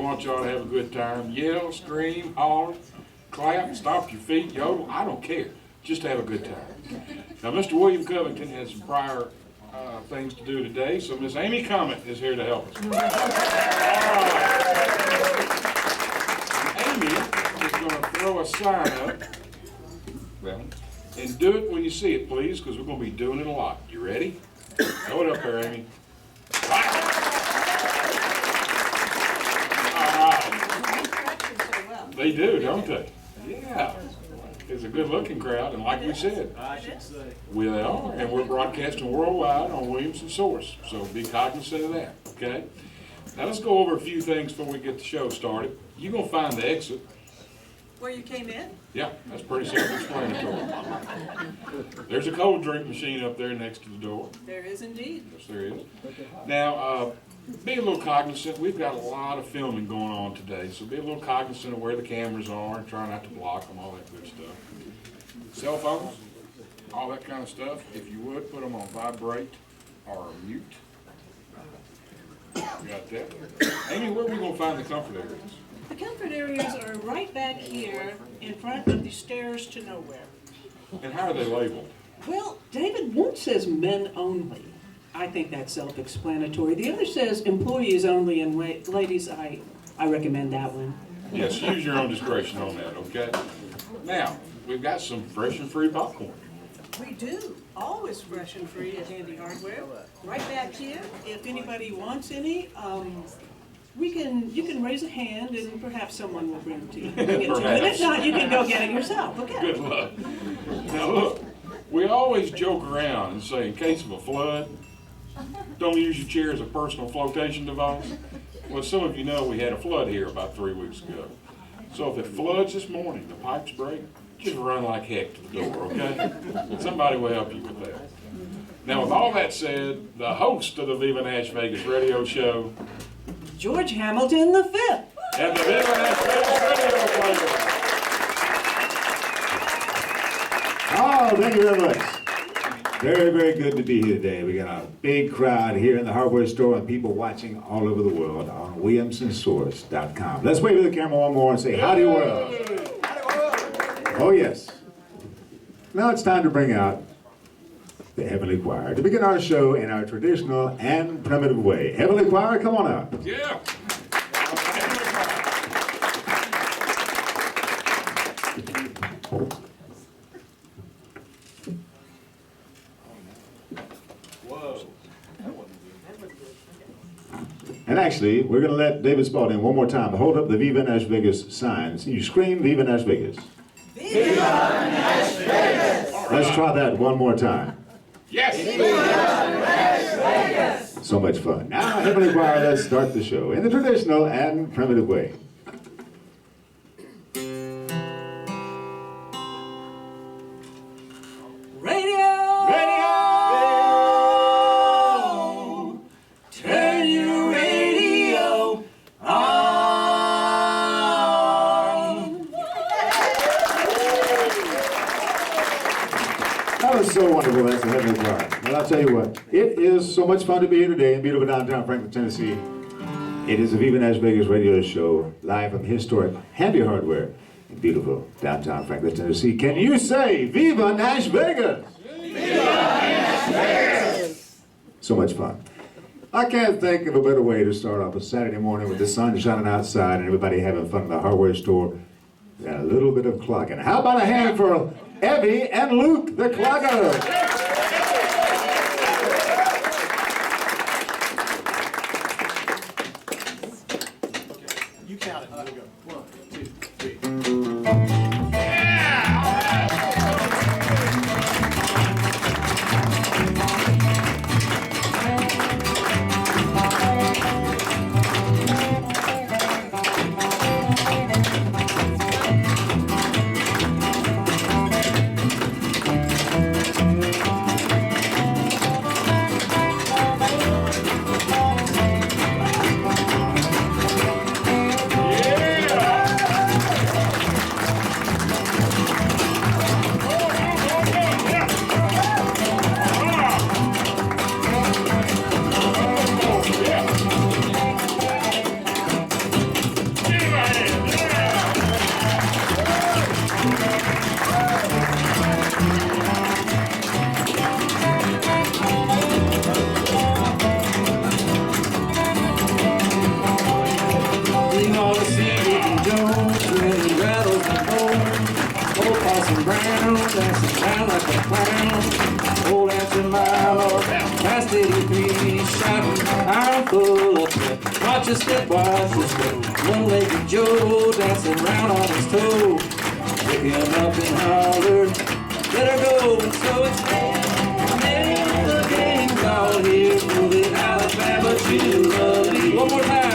want y'all to have a good time. Yell, scream, holler, clap, stomp your feet, yodel. I don't care. Just have a good time. Now, Mr. William Covington has some prior things to do today, so Miss Amy Comet is here to help us. All right. Amy is going to throw a sign up. Well, and do it when you see it, please, because we're going to be doing it a lot. You ready? Throw it up there, Amy. All right. They do, don't they? Yeah. It's a good-looking crowd, and like we said, we are, and we're broadcasting worldwide on Williamson Source, so be cognizant of that, okay? Now let's go over a few things before we get the show started. You're going to find the exit. Where you came in? Yeah, that's pretty self-explanatory. There's a cold drink machine up there next to the door. There is indeed. Yes, there is. Now, be a little cognizant. We've got a lot of filming going on today, so be a little cognizant of where the cameras are and try not to block them, all that good stuff. Cell phones, all that kind of stuff, if you would, put them on vibrate or mute. Got that? Amy, where are we going to find the comfort areas? The comfort areas are right back here in front of the stairs to nowhere. And how are they labeled? Well, David, one says men only. I think that's self-explanatory. The other says employees only, and ladies, I recommend that one. Yes, use your own discretion on that, okay? Now, we've got some fresh and free popcorn. We do. Always fresh and free at Handy Hardware. Right back here. If anybody wants any, you can raise a hand and perhaps someone will bring it to you. And if not, you can go get it yourself, okay? Good luck. Now look, we always joke around and say in case of a flood, don't use your chair as a personal flotation device. Well, some of you know we had a flood here about 3 weeks ago. So if it floods this morning, the pipes break, just run like heck to the door, okay? Somebody will help you with that. Now with all that said, the host of the Viva Nash Vegas radio show, George Hamilton V. And the Viva Nash Vegas radio player. Oh, thank you very much. Very, very good to be here today. We got a big crowd here in the hardware store and people watching all over the world on WilliamsonSource.com. Let's wave to the camera one more and say, howdy world. Oh, yes. Now it's time to bring out the Heavenly Choir to begin our show in our traditional and primitive way. Heavenly Choir, come on out. Yeah. And actually, we're going to let David Spalding one more time hold up the Viva Nash Vegas signs. You scream Viva Nash Vegas. Viva Nash Vegas! Let's try that one more time. Yes! Viva Nash Vegas! So much fun. Now, Heavenly Choir, let's start the show in the traditional and primitive way. So wonderful, that's the Heavenly Choir. Well, I'll tell you what, it is so much fun to be here today in beautiful downtown Franklin, Tennessee. It is the Viva Nash Vegas radio show, live from historic Handy Hardware in beautiful downtown Franklin, Tennessee. Can you say Viva Nash Vegas? Viva Nash Vegas! So much fun. I can't think of a better way to start off a Saturday morning with the sun shining outside and everybody having fun in the hardware store than a little bit of clogging. How about a hand for Evie and Luke, the Clogger. You count it. Here we go. 1, 2, 3. around, dancing around like a clown. Old dancing mama, past 83, shouting, I'm full of pep. Watch your step, watch your step. One-legged Joe dancing around on his toe. Pick him up and holler, let her go. And so it's the gang's all here, moving Alabama to lovely. One more time.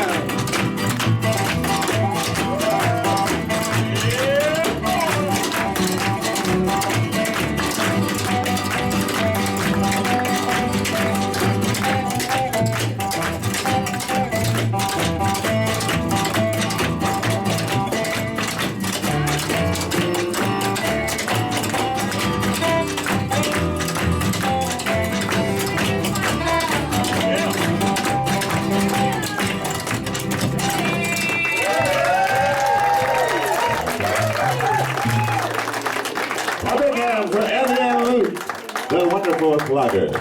The wonderful Platters.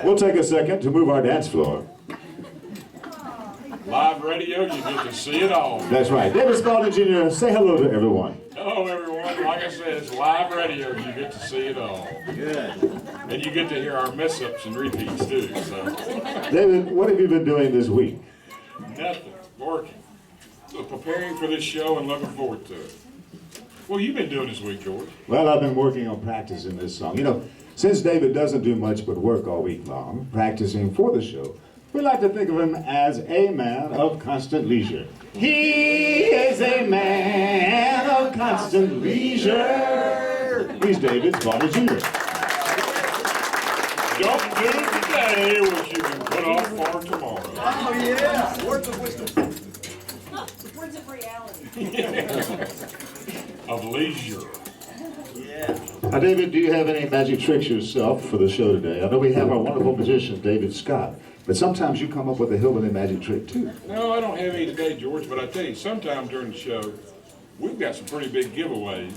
We'll take a second to move our dance floor. Live radio, you get to see it all. That's right. David Spalding Jr., say hello to everyone. Hello, everyone. Like I said, it's live radio. You get to see it all. Good. And you get to hear our mess-ups and repeats, too. So. David, what have you been doing this week? Nothing. Working. So preparing for this show and looking forward to it. Well, you've been doing this week, George. Well, I've been working on practicing this song. You know, since David doesn't do much but work all week long, practicing for the show, we like to think of him as a man of constant leisure. He is a man of constant leisure. He's David Spalding Jr. Don't do today what you can put off for tomorrow. Oh, yeah. Words of wisdom. Words of reality. Of leisure. Yeah. Now, David, do you have any magic tricks yourself for the show today? I know we have our wonderful musician, David Scott, but sometimes you come up with a hillbilly magic trick, too. No, I don't have any today, George, but I tell you, sometime during the show, we've got some pretty big giveaways,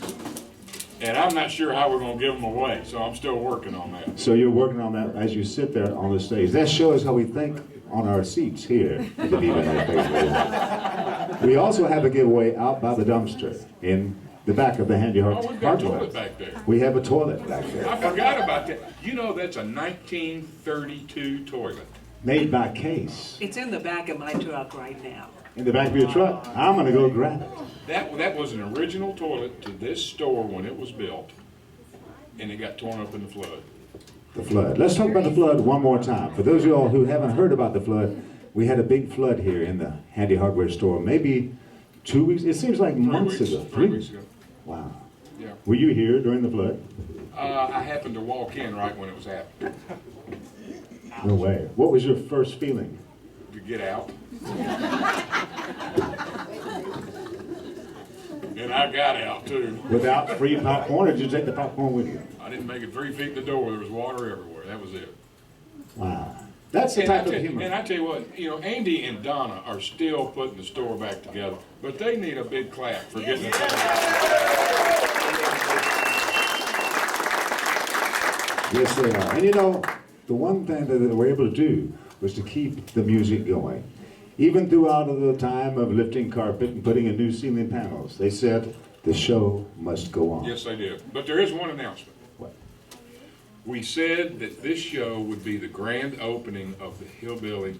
and I'm not sure how we're going to give them away, so I'm still working on that. So you're working on that as you sit there on the stage. That shows how we think on our seats here at the Viva NashVegas. We also have a giveaway out by the dumpster in the back of the Handy Oh, we've got a toilet Hardware. back there. We have a toilet back there. I forgot about that. You know, that's a 1932 toilet. Made by Case. It's in the back of my truck right now. In the back of your truck. I'm going to go grab it. That was an original toilet to this store when it was built, and it got torn up in the flood. The flood. Let's talk about the flood one more time. For those of you all who haven't heard about the flood, we had a big flood here in the Handy Hardware store maybe 2 weeks. It seems like months ago. 3 weeks ago. Wow. Yeah. Were you here during the flood? I happened to walk in right when it was happening No way. What was your first feeling? to get out. And I got out too. Without free popcorn, or did you take the popcorn with you? I didn't make it 3 feet in the door. There was water everywhere. That was it. Wow. That's the And type of humor. I tell you what, you know, Andy and Donna are still putting the store back together, but they need a big clap for getting it done. Yes, they are. And you know, the one thing that they were able to do was to keep the music going. Even throughout the time of lifting carpet and putting in new ceiling panels, they said the show must go on. Yes, they did. But there is one announcement. What? We said that this show would be the grand opening of the HillBilly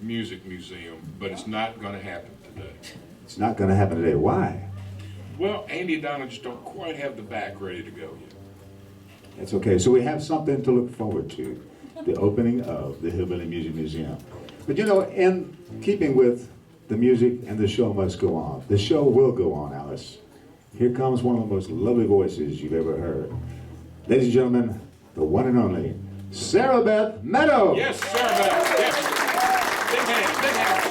Music Museum, but it's not going to happen today. It's not going to happen today. Why? Well, Andy and Donna just don't quite have the back ready to go yet. That's okay. So we have something to look forward to, the opening of the HillBilly Music Museum. But you know, in keeping with the music and the show must go on, the show will go on, Alice. Here comes one of the most lovely voices you've ever heard. Ladies and gentlemen, the one and only Sarah Beth Meadow. Yes, sir, Beth. Yes. Big hand, big hand.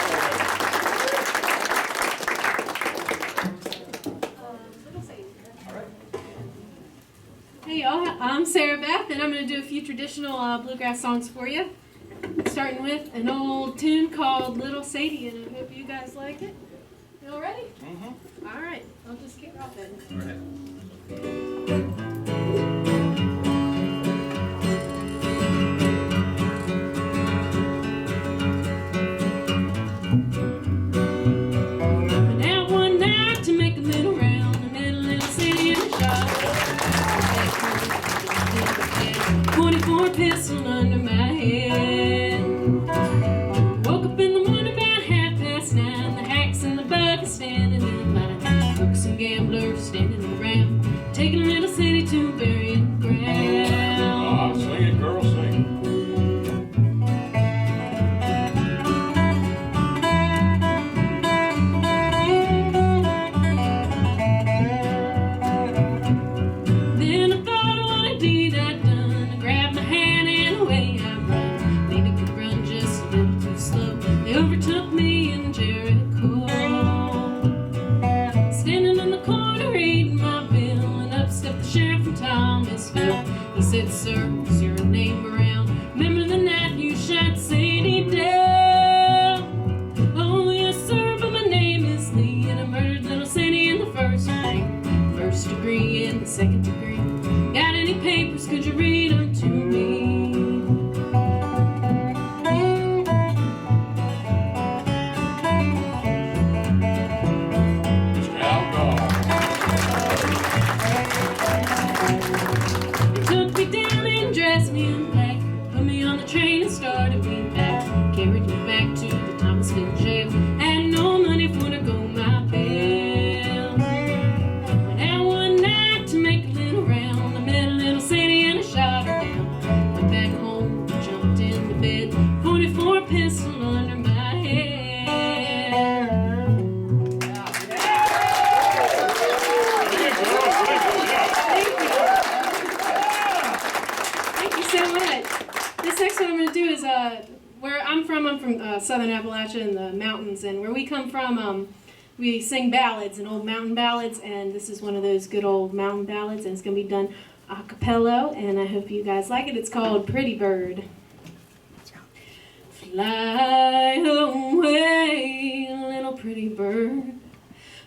Hey y'all, I'm Sarah Beth, and I'm going to do a few traditional bluegrass songs for you. Starting with an old tune called Little Sadie, and I hope you guys like it. You all ready? Mm-hmm. All right, I'll just kick off then. All right. Went out one night to make a little round. I met a little Sadie where I'm from southern Appalachia in the mountains, and where we come from, we sing ballads and old mountain ballads, and this is one of those good old mountain ballads, and it's going to be done a cappella, and I hope you guys like it. It's called Pretty Bird. Fly away, little pretty bird.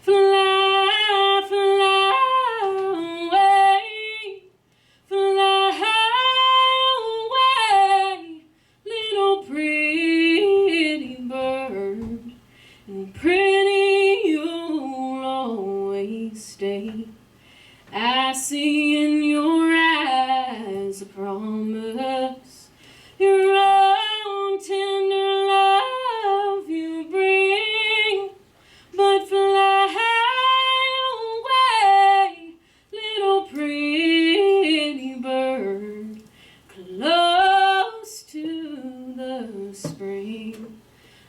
Fly, fly away. Fly away, little pretty bird. And pretty you'll always stay. I see in your eyes a promise. Your own tender love you bring. But fly away, little pretty bird, close to the spring.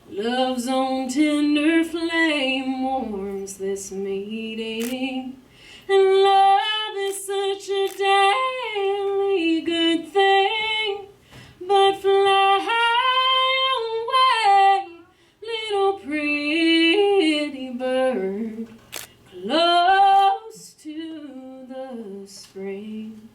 Love's own tender flame warms this meeting. And love is such a daily good thing. But fly away, little pretty bird, close to the spring.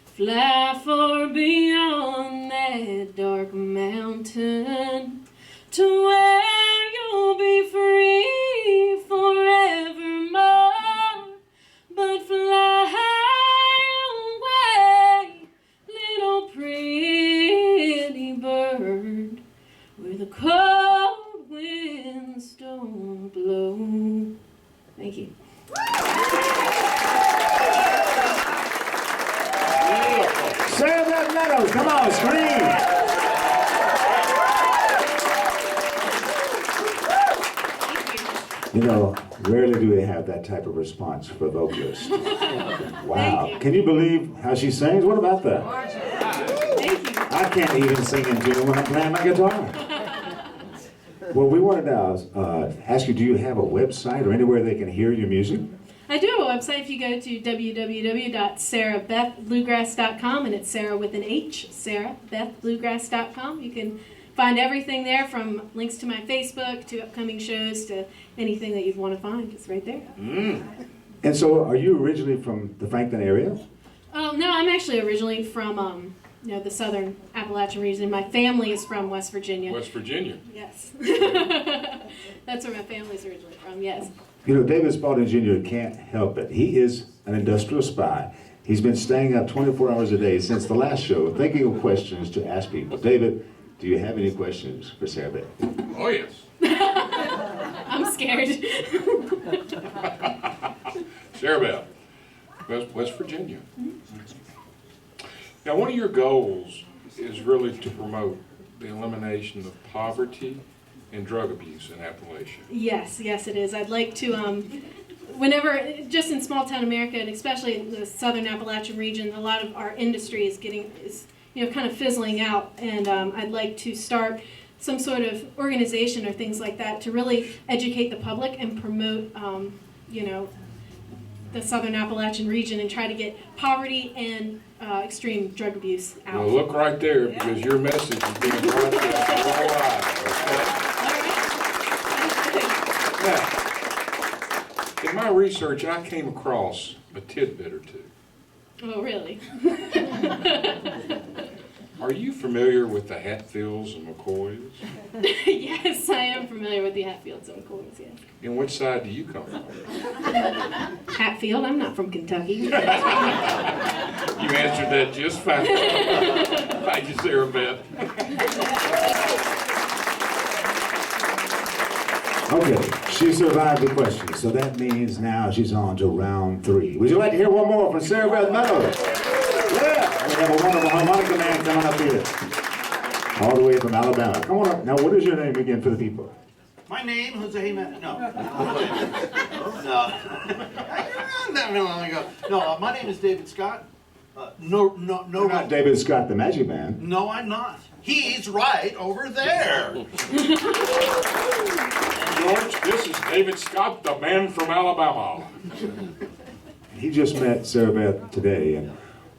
Fly far beyond that dark mountain to where you'll be free forevermore. But fly away, little pretty bird, where the cold winds don't blow. Thank you. Sarah Beth Meadows, come on, scream. You know, rarely do they have that type of response for vocalists. Wow. Thank you. Can you believe how she sings? What about that? Thank you. I can't even sing in tune when I'm playing my guitar. Well, we wanted to ask you, do you have a website or anywhere they can hear your music? I do have a website. If you go to www.sarahbethbluegrass.com, and it's Sarah with an H, sarahbethbluegrass.com. You can find everything there, from links to my Facebook to upcoming shows to anything that you'd want to find. It's right there. And so, are you originally from the Franklin area? Oh, no, I'm actually originally from the southern Appalachian region. My family is from West Virginia. West Virginia. Yes. That's where my family's originally from, yes. You know, David Spalding Jr. can't help it. He is an industrial spy. He's been staying up 24 hours a day since the last show, thinking of questions to ask people. David, do you have any questions for Sarah Beth? Oh, yes. I'm scared. Sarah Beth, West Virginia. Now, one of your goals is really to promote the elimination of poverty and drug abuse in Appalachia. Yes, it is. I'd like to, whenever, just in small town America, and especially in the southern Appalachian region, a lot of our industry is kind of fizzling out, and I'd like to start some sort of organization or things like that to really educate the public and promote, the southern Appalachian region, and try to get poverty and extreme drug abuse out. Well, look right there, because your message is being broadcast worldwide. Okay? Now, in my research, I came across a tidbit or two. Oh, really? Are you familiar with the Hatfields and McCoys? Yes, I am familiar with the Hatfields and McCoys, yes. And which side do you come from? Hatfield? I'm not from Kentucky. You answered that just fine. Thank you, Sarah Beth. Okay, she survived the question, so that means now she's on to round 3. Would you like to hear one more from Sarah Beth Meadows? Yeah, we have a wonderful harmonica man coming up here, all the way from Alabama. Come on up. Now, what is your name again for the people? My name, Jose Jimenez. No. No, my name is David Scott. You're not David Scott, the Magic Man. No, I'm not. He's right over there. George, this is David Scott, the man from Alabama. He just met Sarah Beth today, and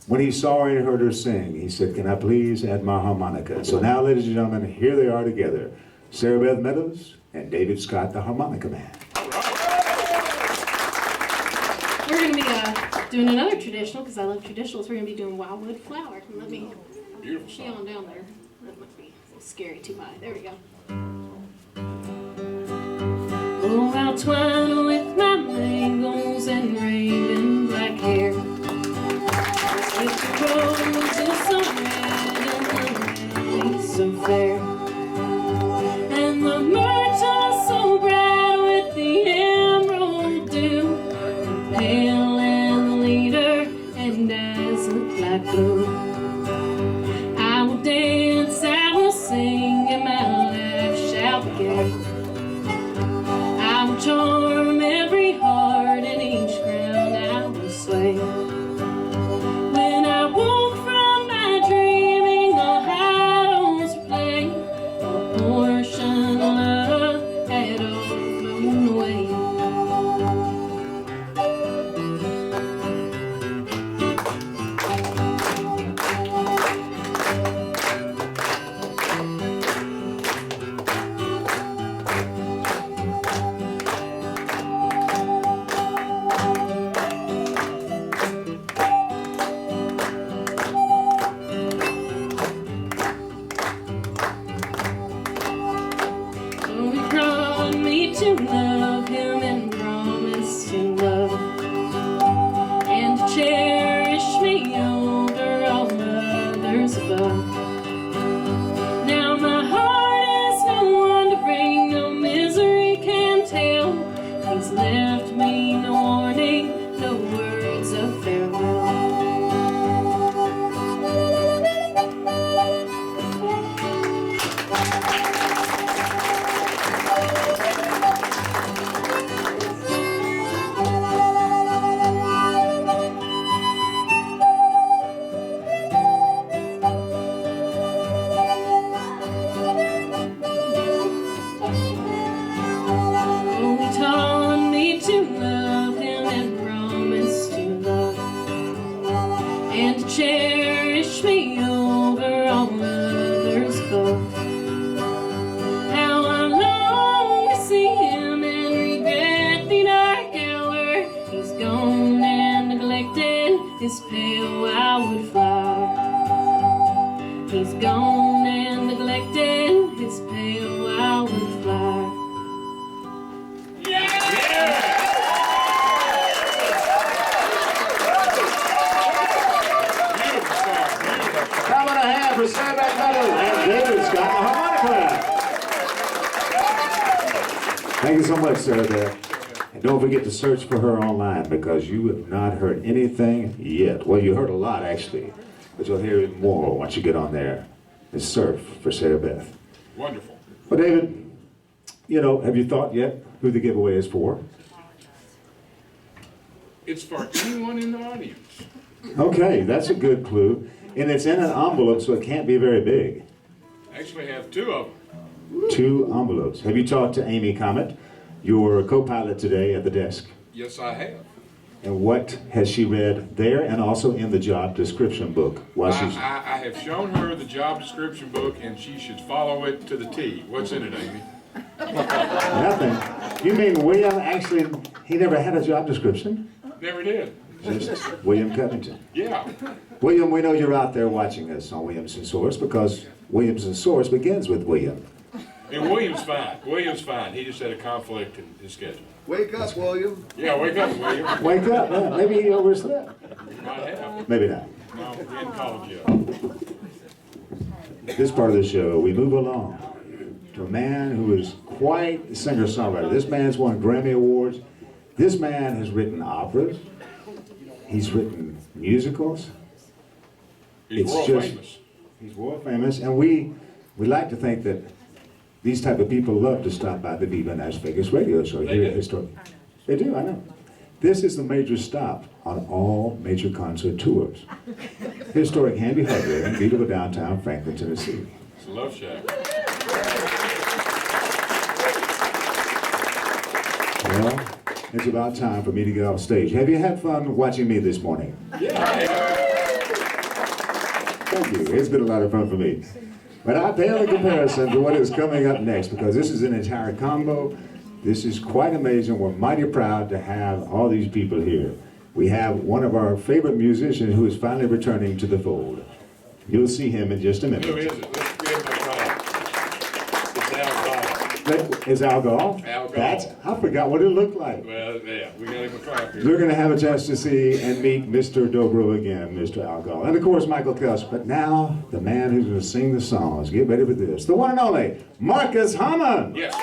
When he saw her and heard her sing, he said, "Can I please add my harmonica?" So now, ladies and gentlemen, here they are together. Sarah Beth Meadows and David Scott, the harmonica man. We're going to be doing another traditional, because I love traditionals. We're going to be doing Wildwood Flower. Let me Beautiful see song. on down there. That might be a little scary, too high. There we go. Oh, I'll twine with my mangles and raven black hair. With the roses so red and the lilies so fair. And the myrtle so bright with the emerald dew. Pale and the leader and eyes look like blue. I will dance, I will sing, and my life shall be gay. I will charm every heart, and each crown I will sway. When I woke from my dreaming, the high notes were playing. A portion of love had all flown away. So he promised me to love him and promised to love and to cherish me over all others above. Now my heart has no one to bring, no misery can tell. He's left me no warning, no words of farewell. Oh, he taught me to love him and promised to love and to cherish me over all others above. How I long to see him and regret the dark hour. He's gone and neglected his pale wildwood flower. He's gone and neglected his pale wildwood flower. How about a hand for Sarah Beth Meadows and David Scott, the harmonica man? Thank you so much, Sarah Beth. And don't forget to search for her online, because you have not heard anything yet. Well, you heard a lot, actually, but you'll hear even more once you get on there and surf for Sarah Beth. Wonderful. Well, David, you know, have you thought yet who the giveaway is for? It's for anyone in the audience. Okay, that's a good clue. And it's in an envelope, so it can't be very big. Actually, I have two of them. 2 envelopes. Have you talked to Amy Comet, your co-pilot today at the desk? Yes, I have. And what has she read there and also in the job description book? While she's I have shown her the job description book, and she should follow it to the T. What's in it, Amy? nothing. You mean William actually, he never had a job description? Never did. Just William Covington. Yeah. William, we know you're out there watching us on Williams and Source, because Williams and Source begins with William. And William's fine. William's fine. He just had a conflict in his schedule. Wake up, William. Yeah, wake up, William. Wake up, man. Maybe he overslept. Might have. Maybe not. No, we didn't call him yet. This part of the show, we move along to a man who is quite a singer-songwriter. This man's won Grammy Awards. This man has written operas. He's written musicals. He's It's world just- famous. He's world famous, and we like to think that these type of people love to stop by the Viva NashVegas radio show They here do. at Historic. They do, I know. This is the major stop on all major concert tours. Historic Handy Hardware in beautiful downtown Franklin, Tennessee. It's a love shack. Well, it's about time for me to get off stage. Have you had fun watching me this morning? Yeah. Thank you. It's been a lot of fun for me. But I pale in comparison to what is coming up next, because this is an entire combo. This is quite amazing. We're mighty proud to have all these people here. We have one of our favorite musicians who is finally returning to the fold. You'll see him in just a minute. Who is it? Let's create my trial. Is Al Gall? Al Gall. I forgot what it looked like. Well, yeah, we got him a trial here. You're going to have a chance to see and meet Mr. Dobro again, Mr. Al Gall. And of course, Michael Cuss. But now, the man who's going to sing the songs. Get ready for this. The one and only, Marcus Hummon. Yes.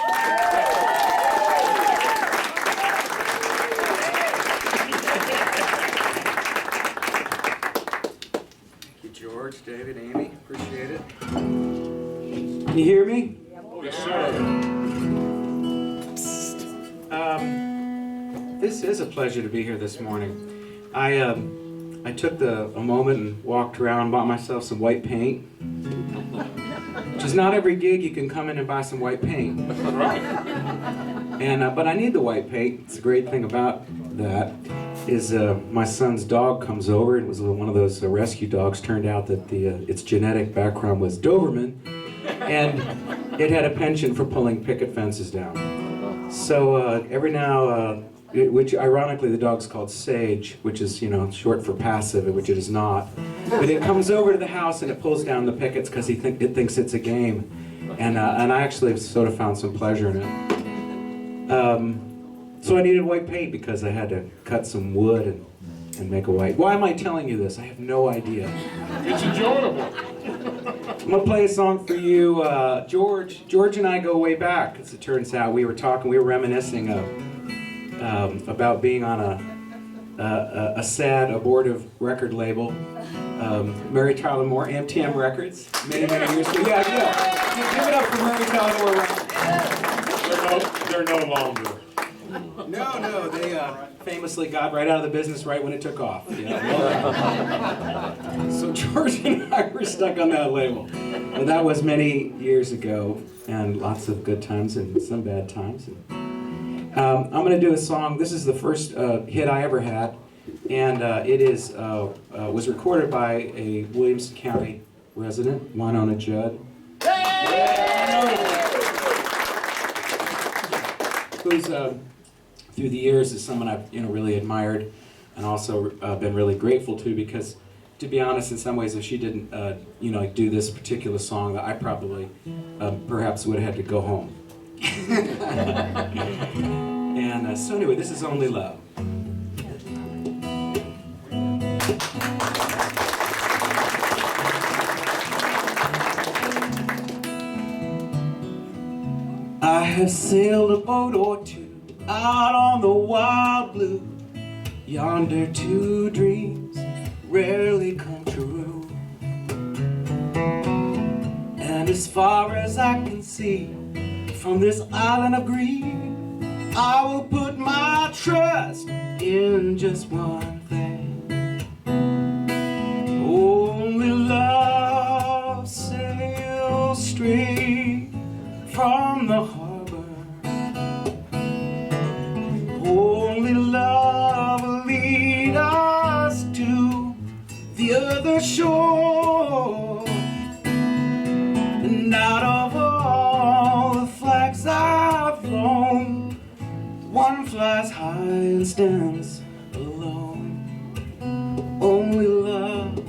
Thank you, George, David, Amy. Appreciate it. Can you hear me? Yes, sir. This is a pleasure to be here this morning. I took a moment and walked around, bought myself some white paint. Which is not every gig you can come in and buy some white paint. Right. And but I need the white paint. It's a great thing about that is my son's dog comes over. It was one of those rescue dogs. Turned out that its genetic background was Doberman, and it had a penchant for pulling picket fences down. So every now, which ironically the dog's called Sage, which is short for passive, which it is not. But it comes over to the house and it pulls down the pickets because it thinks it's a game, and I actually sort of found some pleasure in it. So I needed white paint because I had to cut some wood and make a white. Why am I telling you this? I have no idea. It's enjoyable. I'm gonna play a song for you. George and I go way back, as it turns out. We were reminiscing about being on a sad, abortive record label. Mary Tyler Moore, MTM Records, many years ago. Yeah. Give it up for Mary Tyler Moore Records. They're no longer. No, they famously got right out of the business right when it took off. So George and I were stuck on that label. But that was many years ago, and lots of good times and some bad times. I'm going to do a song. This is the first hit I ever had, and it was recorded by a Williamson County resident, Winona Judd. Who's through the years is someone I've really admired and also been really grateful to, because to be honest, in some ways, if she didn't do this particular song, I probably perhaps would have had to go home. And so anyway, this is Only Love. I have sailed a boat or two out on the wild blue. Yonder two dreams rarely come true. And as far as I can see, from this island of green, I will put my trust in just one thing. Only love sails straight from the harbor. Only love will lead us to the other shore. And out of all the flags I've flown, one flies high and stands alone. Only love.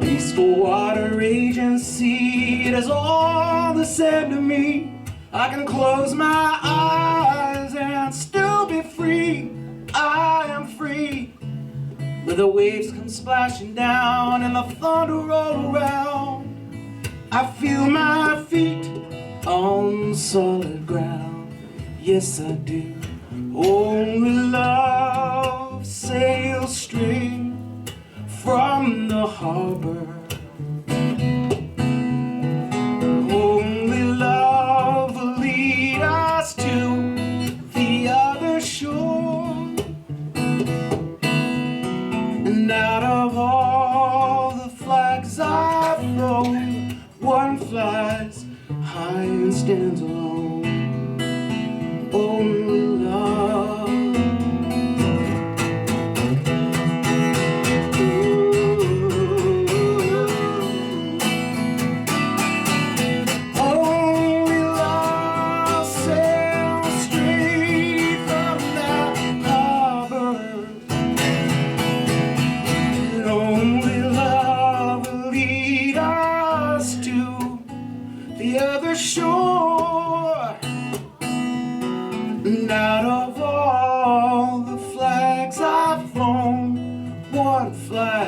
Peaceful water, raging sea, it is all the same to me. I can close my eyes and still be free. I am free. Where the waves come splashing down and the thunder roll around, I feel my feet on solid ground. Yes, I do. Only love sails straight from the harbor. Only love will lead us to the other shore. And out of all the flags I've flown, one flies high and stands alone.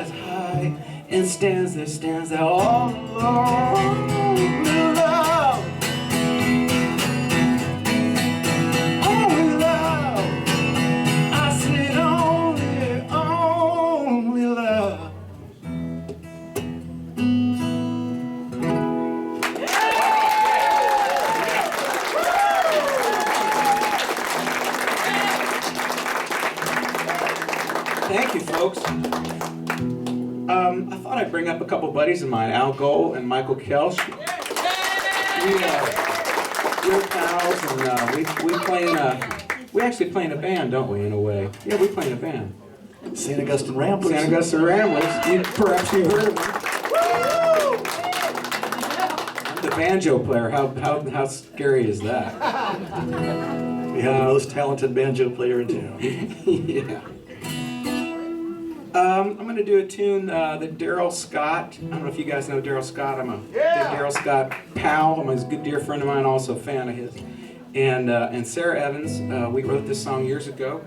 skies high and stands there all alone with love. Only love. I said only love. Thank you, folks. I thought I'd bring up a couple buddies of mine, Al Gold and Michael Kelsch. We're pals, and we actually play in a band, don't we, in a way? Yeah, we play in a band. St. Augustine Ramblers. St. Augustine Ramblers. Perhaps you've heard of them. I'm the banjo player. How scary is that? We have the most talented banjo player in town. Yeah. I'm going to do a tune that Daryl Scott, I don't know if you guys know Daryl Scott, I'm a big Daryl Scott pal, I'm a good dear friend of mine, also a fan of his. And Sarah Evans, we wrote this song years ago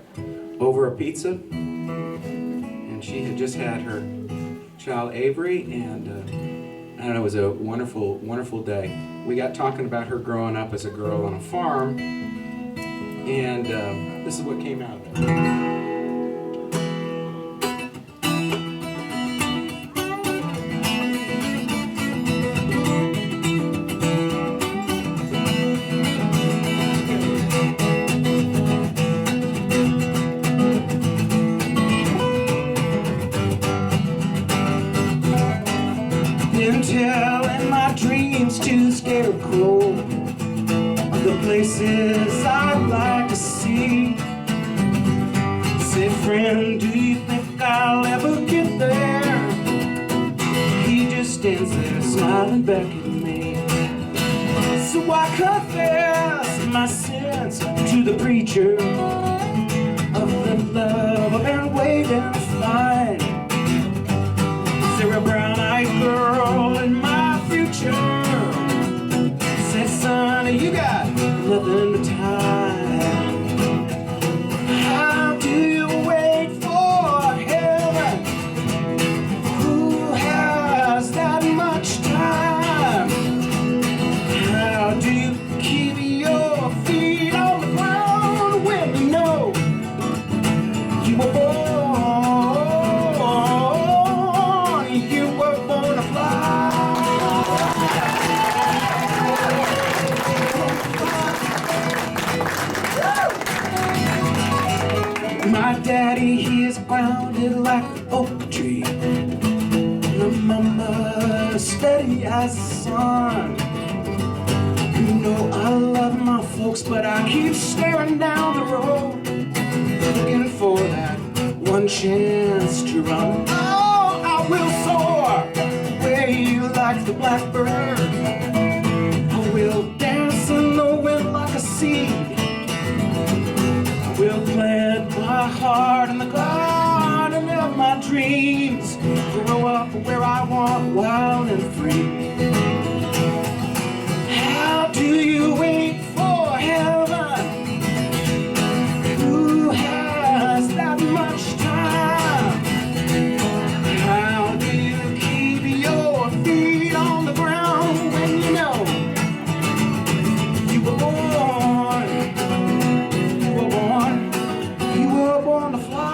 over a pizza, and she had just had her child Avery, and I don't know, it was a wonderful, wonderful day. We got talking about her growing up as a girl on a farm, and this is what came out of it. Telling my dreams to scarecrow of the places I'd like to see. Say, friend, do you think I'll ever get there? He just stands there smiling back at me. So I confess my sins to the preacher of the love I've been waiting to find. Sarah brown-eyed girl in my future said, son, you got nothing but time. How do you wait for heaven? Who has that much time? How do you keep your feet on the ground when you know you were born? My daddy, he is grounded like an oak tree. My mama, steady as the sun. You know I love my folks, but I keep staring down the road, looking for that one chance to run. Oh, I will soar way like the blackbird. I will dance in the wind like a seed. Will plant my heart in the garden of my dreams. Grow up where I want, wild and free. How do you wait for heaven? Who has that much time? How do you keep your feet on the ground when you know you were born? Born to fly.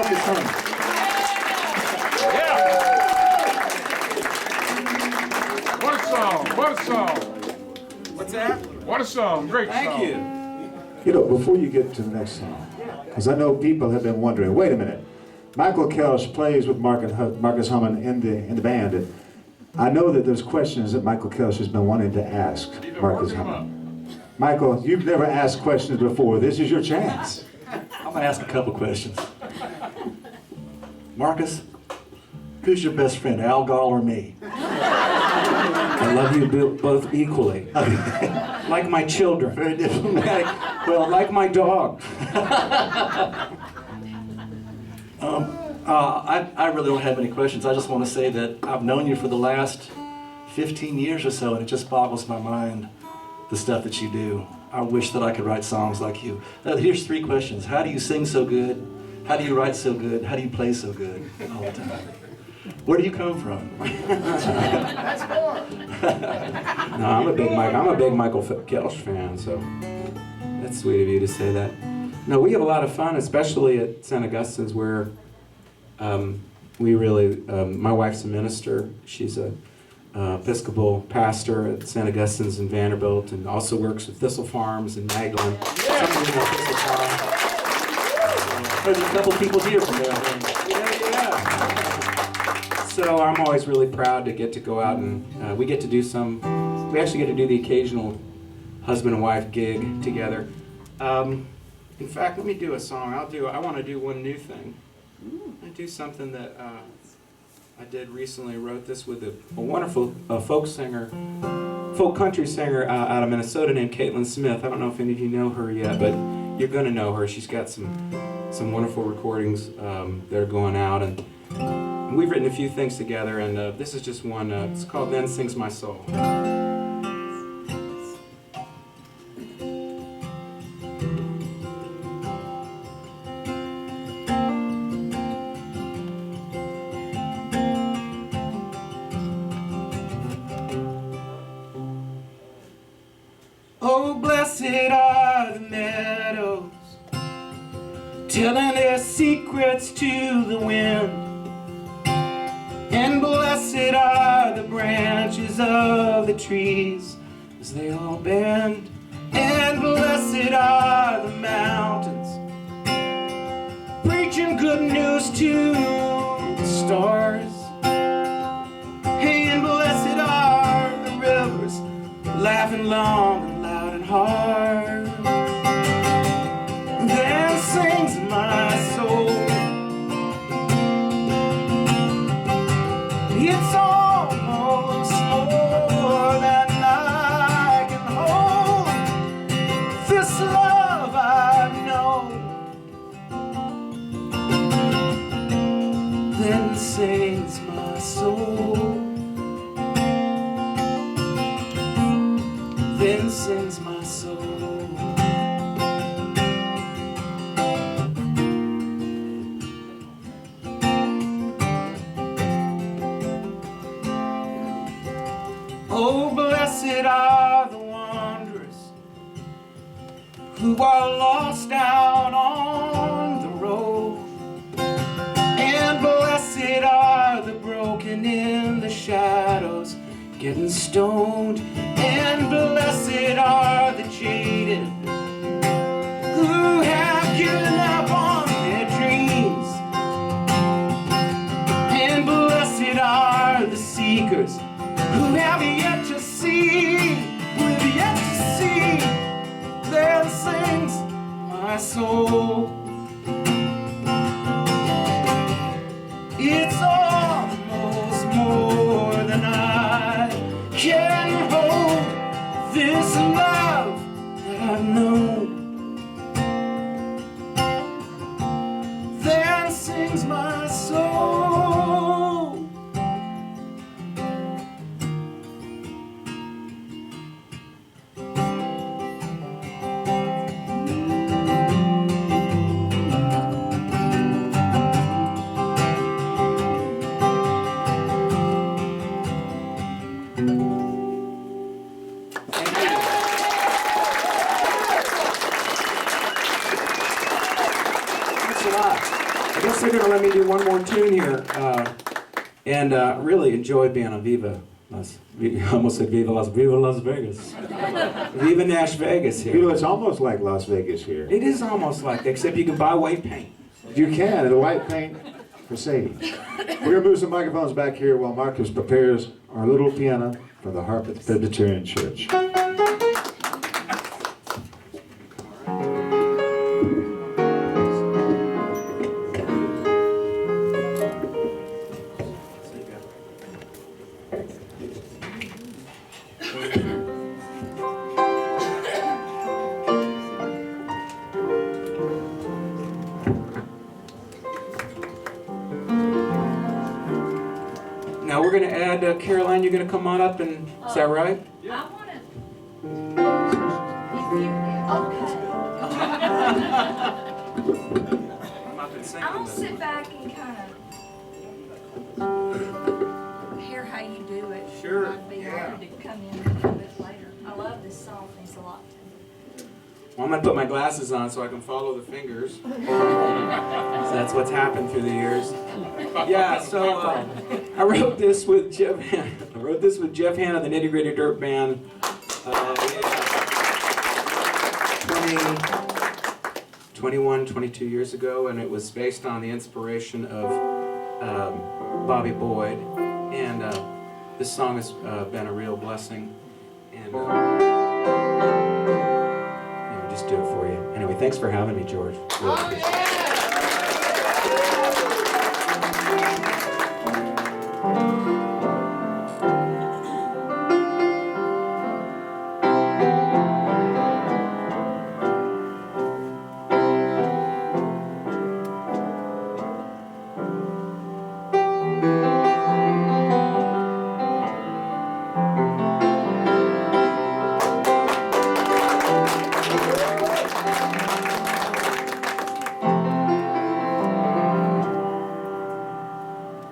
Marcus Hummon. Yeah. What a song, what a song. What's that? What a song, great song. Thank you. You know, before you get to the next song, because I know people have been wondering, wait a minute, Michael Kelsch plays with Marcus Hummon in the band. And I know that there's questions that Michael Kelsch has been wanting to ask Marcus Hummon. Michael, you've never asked questions before. This is your chance. I'm gonna ask a couple questions. Marcus, who's your best friend, Al Gall or me? I love you both equally. Like my children. Very diplomatic. Well, like my dog. I really don't have any questions. I just want to say that I've known you for the last 15 years or so, and it just boggles my mind, the stuff that you do. I wish that I could write songs like you. Here's 3 questions. How do you sing so good? How do you write so good? How do you play so good all the time? Where do you come from? No, I'm a big Michael Kelsch fan, so that's sweet of you to say that. No, we have a lot of fun, especially at St. Augustine's, where we really, my wife's a minister. She's a Episcopal pastor at St. Augustine's in Vanderbilt, and also works with Thistle Farms in Magdalen. Some of you know Thistle Farms. There's a couple people here from there. Yeah. So I'm always really proud to get to go out and we actually get to do the occasional husband and wife gig together. In fact, let me do a song. I want to do one new thing. I do something that I did recently. I wrote this with a wonderful folk country singer out of Minnesota named Caitlin Smith. I don't know if any of you know her yet, but you're going to know her. She's got some wonderful recordings that are going out, and we've written a few things together, and this is just one. It's called Then Sings My Soul. Oh, blessed are the meadows, telling their secrets to the wind. And blessed are the branches of the trees as they all bend. And blessed are the mountains, preaching good news to the stars. And blessed are the rivers, laughing long and loud and hard. Then sings my soul, it's almost more than I can hold. This love I know. Then sings my soul. Then sings my soul. Oh, blessed are the wanderers who are lost out on the road. And blessed are the broken in the shadows, getting stoned. And blessed are the jaded who have given up on their dreams. And blessed are the seekers who have yet to see, who have yet to see. Then sings my soul. It's almost more than I can hold. This love that I've known. Then sings my soul. Thanks a lot. I guess they're gonna let me do one more tune here, and really enjoy being on Viva. I almost said Viva Las Vegas. Viva NashVegas here. You know, it's almost like Las Vegas here. It is almost like that, except you can buy white paint. You can, the white paint for Sadie. We're gonna move some microphones back here while Marcus prepares our little piano for the harp at the Presbyterian Church. Now we're going to add, Caroline, you're going to come on up and, is that right? I want to. Okay. I'm gonna sit back and kind of hear how you do it. Sure. I'd be honored to come in a little bit later. I love this song. Thanks a lot. Well, I'm going to put my glasses on so I can follow the fingers. So that's what's happened through the years. Yeah, so I wrote this with Jeff Hanna. I wrote this with Jeff Hanna, the Nitty Gritty Dirt Band. 22 years ago, and it was based on the inspiration of Bobby Boyd. And this song has been a real blessing. And just do it for you. Anyway, thanks for having me, George. Really appreciate it.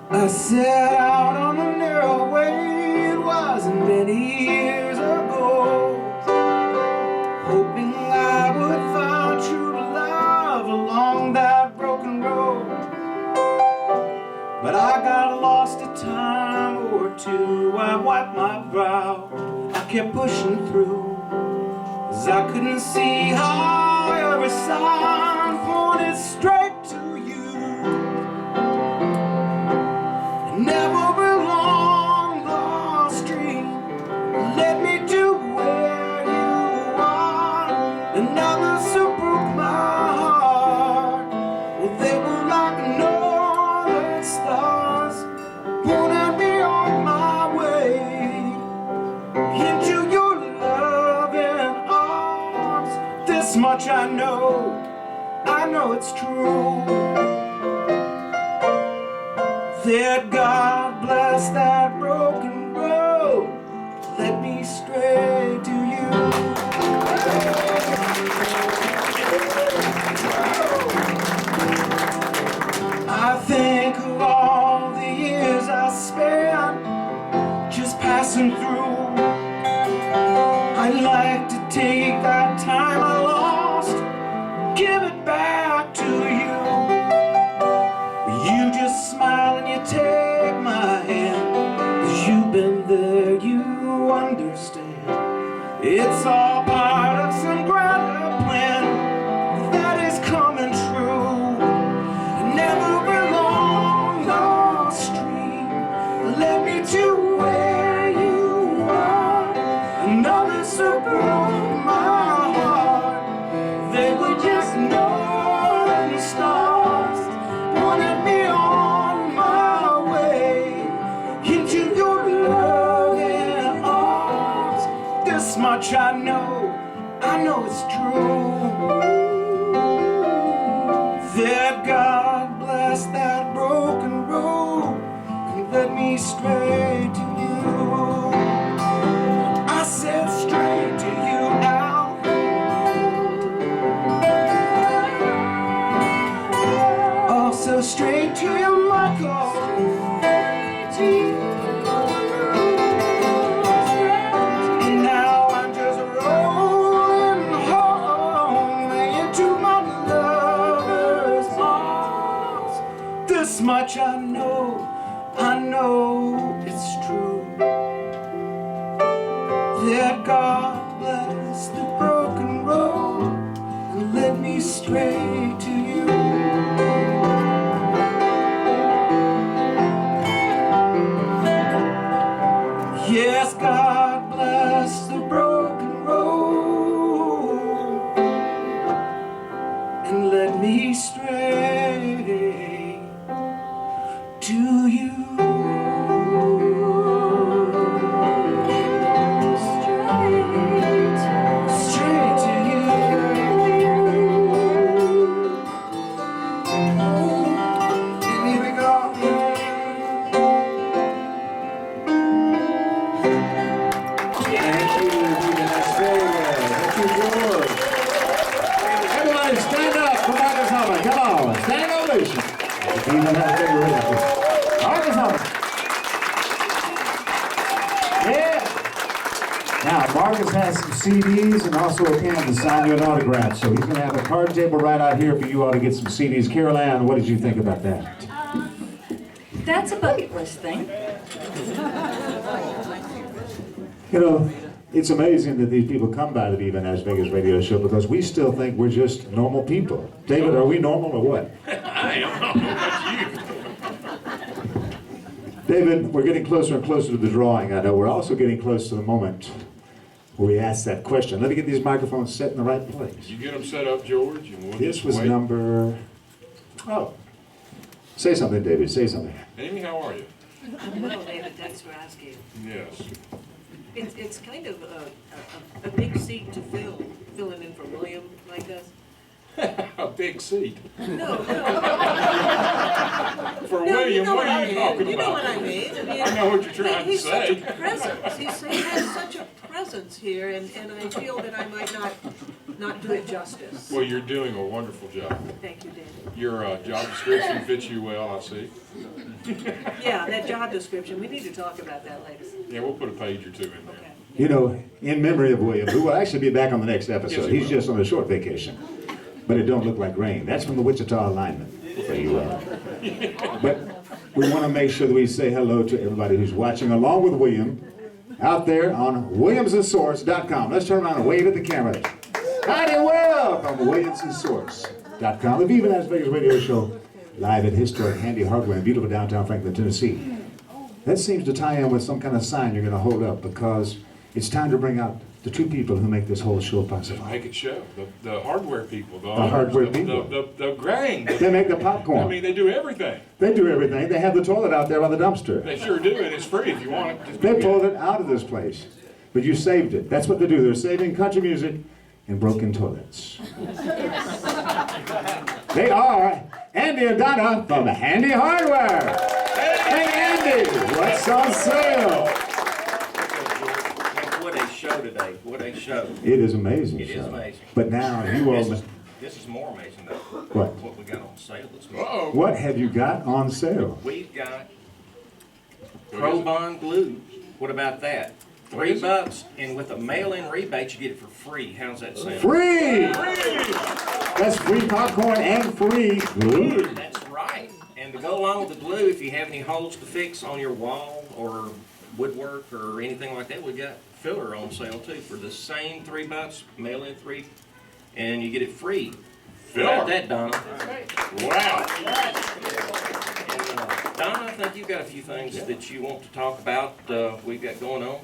I set out on a narrow way, it wasn't many years ago, hoping I would find true love along that broken road. But I got lost a time or two, I wiped my brow, I kept pushing through, 'cause I couldn't see how every sign pointed straight to you. Never belong, lost dream. Let me to where you are. Another who broke my heart. Well, they were like northern stars, pulling me on my way into your loving arms. This much I know it's true. That God bless that broken road, led me straight to you. I think of all the years I spent just passing through. I'd like to take that time I lost, give it back to you. You just smile and you take my hand, 'cause you've been there, you understand. It's all part of some grander plan that is coming true. Never belong, lost stream, let me to where you are. Another super on my heart, they were just northern stars, wanted me on my way into your loving arms. This much I know it's true. That God bless that broken road and led me straight to you. I said straight to you now. Also straight to you, Michael. And now I'm just rolling home into my lover's arms. This much I know it's true, that God bless the broken road and led me straight to you. Yes, God bless the broken road and led me straight to you. Straight to you. And here we go. Thank you, Viva Las Vegas. Thank you, George. Everybody stand up for Marcus Hummon. Come on, stand ovation. Viva Las Vegas. Marcus Hummon. Yeah. Now, Marcus has some CDs and also a pen to sign you an autograph. So he's going to have a card table right out here for you all to get some CDs. Carol Ann, what did you think about that? That's a bucket list thing. You know, it's amazing that these people come by the Viva Las Vegas radio show because we still think we're just normal people. David, are we normal or what? I don't know about you. David, we're getting closer and closer to the drawing. I know we're also getting close to the moment where we ask that question. Let me get these microphones set in the right place. Did you get them set up, George? And we'll This just was wait. number... Oh. Say something, David. Say something. Amy, how are you? Well, David, thanks for asking. Yes. It's kind of a big seat to filling in for William like us. A big seat. No. For No, William, what are you mean. talking You know about? what I mean. I know what you're trying to he's say. such a presence. He has such a presence here, and I feel that I might not do it justice. Well, you're doing a wonderful job. Thank you, David. Your job description fits you well, I see. Yeah, that job description, we need to talk about that later. Yeah, we'll put a page or two in there. Okay. You know, in memory of William, who will actually be back on the next Yes, episode. he He's will. just on a short vacation. But it don't look like rain. That's from the Wichita alignment for you all. But we want to make sure that we say hello to everybody who's watching along with William out there on WilliamsandSource.com. Let's turn around and wave at the camera. Howdy, Will, from WilliamsandSource.com. The Viva Las Vegas radio show live at historic Handy Hardware in beautiful downtown Franklin, Tennessee. That seems to tie in with some kind of sign you're going to hold up because it's time to bring out the two people who make this whole show possible. Make it show. The hardware people. The hardware owners, people. The grain. They make the popcorn. I mean, they do everything. They do everything. They have the toilet out there by the dumpster. They sure do, and it's free if you want it. Just They go get pulled it out of this place. But you saved it. That's what they do. They're saving country music and broken toilets. They are Andy and Donna from Handy Hardware. Hey, Andy, what's on sale? What a show today. What a show. It is amazing. It is show. amazing. But now you all... This is more amazing though. What? What we got on sale this it. month. Uh-oh. What have you got on sale? We've got Pro-Bond glue. What about that? What is it? $3, and with a mail-in rebate, you get it for free. How's that sound? Free! That's free popcorn and free glue. That's right. And to go along with the glue, if you have any holes to fix on your wall or woodwork or anything like that, we got filler on sale too for the same $3, mail-in 3, and you get it free. Filler? How about that, Donna? Wow. And, Donna, I think you've got a few things that you want to talk about. We've got going on.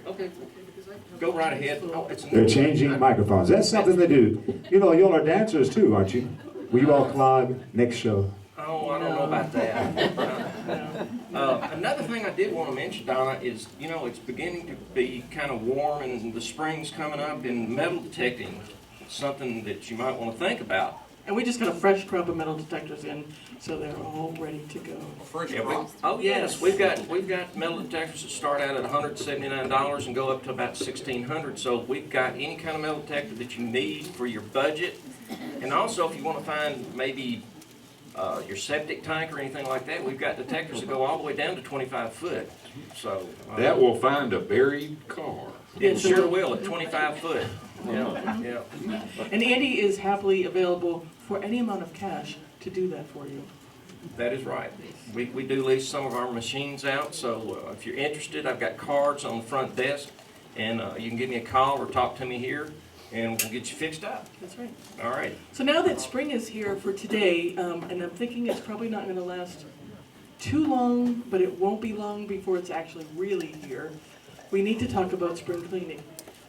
Okay, go right ahead. Oh, it's They're changing microphones. That's something they do. You know, y'all are dancers too, aren't you? Will you all clog next show? Oh, I don't know about that. Another thing I did want to mention, Donna, is, you know, it's beginning to be kind of warm and the spring's coming up, and metal detecting is something that you might want to think about. And we just got a fresh crop of metal detectors in, so they're all ready to go. Oh yes, we've got metal detectors that start out at $179 and go up to about $1,600. So we've got any kind of metal detector that you need for your budget, and also if you want to find maybe your septic tank or anything like that, we've got detectors that go all the way down to 25 foot. So That will find a buried car. it sure will at 25 foot. Yeah, yeah. And Andy is happily available for any amount of cash to do that for you. That is right. We do lease some of our machines out, so if you're interested, I've got cards on the front desk, and you can give me a call or talk to me here, and we'll get you fixed up. That's right. All right. So now that spring is here for today, and I'm thinking it's probably not going to last too long, but it won't be long before it's actually really here, we need to talk about spring cleaning.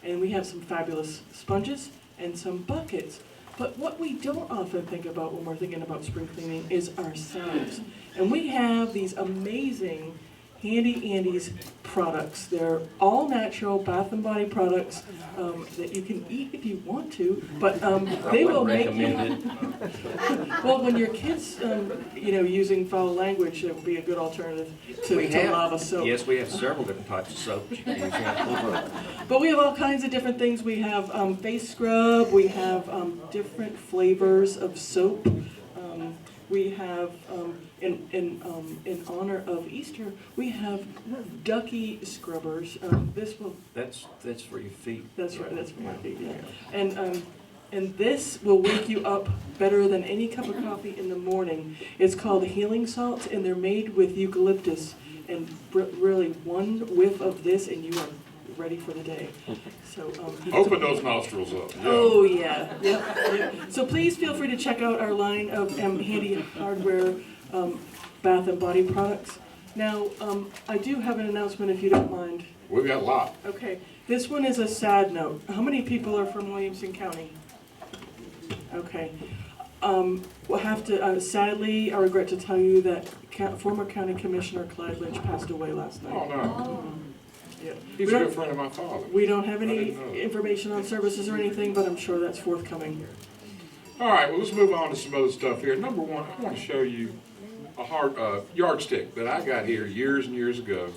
And we have some fabulous sponges and some buckets. But what we don't often think about when we're thinking about spring cleaning is ourselves. And we have these amazing Handy Andy's products. They're all natural Bath and Body products that you can eat if you want to, but they will make you. Well, when your kids, using foul language, it would be a good alternative to lava soap. Yes, we have several different types of soaps you can use. But we have all kinds of different things. We have face scrub. We have different flavors of soap. We have, in honor of Easter, we have ducky scrubbers. This will. That's for your feet. That's right. That's for my feet. Yeah. And this will wake you up better than any cup of coffee in the morning. It's called healing salts, and they're made with eucalyptus. And really, one whiff of this, and you are ready for the day. So open those nostrils up. Yeah. Oh yeah. Yep. So please feel free to check out our line of Handy Hardware Bath and Body products. Now I do have an announcement if you don't mind. We've got a lot. Okay. This one is a sad note. How many people are from Williamson County? Okay. We'll have to, sadly, I regret to tell you that former County Commissioner Clyde Lynch passed away last night. Oh, no. Yeah. He's a good friend of my father. We don't have any information on services or anything, but I'm sure that's forthcoming. All right, well, let's move on to some other stuff here. Number one, I want to show you a yardstick that I got here years and years ago.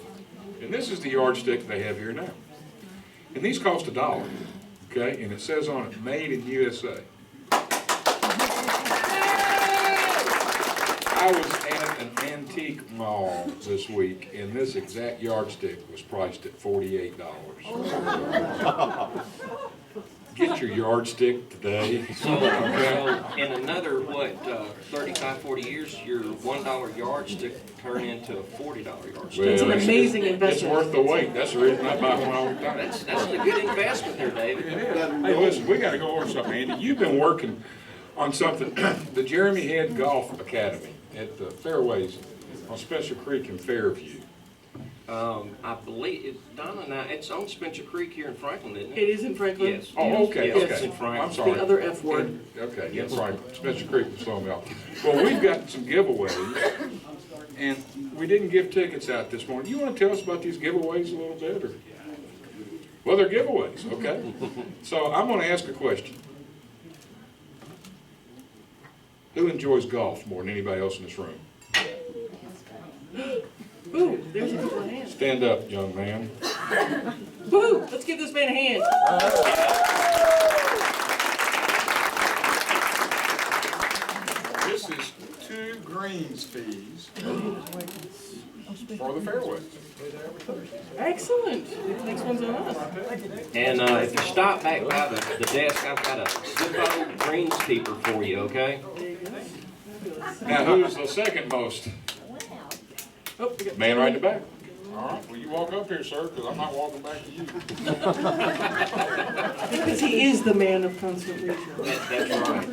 And this is the yardstick they have here now. And these cost $1, okay? And it says on it, made in USA. I was at an antique mall this week, and this exact yardstick was priced at $48. Get your yardstick today. So in another, 35, 40 years, your $1 yardstick turn into a $40 yardstick. It's an amazing investment. It's worth the wait. That's the reason I buy one all the time. That's a good investment there, David. It is. Hey, listen, we got to go over something, Andy. You've been working on something, the Jeremy Head Golf Academy at the Fairways on Spencer Creek in Fairview. I believe, Donna and it's on Spencer Creek here in Franklin, isn't it? It is in Franklin. Yes. Oh, okay, Yes, okay. it's in Franklin. I'm sorry. The other F word. Okay, yeah, Franklin. Spencer Creek was throwing me off. Well, we've got some giveaways, and we didn't give tickets out this morning. You want to tell us about these giveaways a little bit? Or? Well, they're giveaways, okay? So I'm going to ask a question. Who enjoys golf more than anybody else in this room? Ooh, there's a couple of hands. Stand up, young man. Woo! Let's give this man a hand. This is 2 greens fees for the fairway. Excellent. Next one's on us. And if you stop back by the desk, I've got a Zippo greenskeeper for you, okay? Now, who's the second most? Oh, Man right in the back. All right, well, you walk up here, sir, because I'm not walking back to you. Because he is the man of constant leisure. That's right.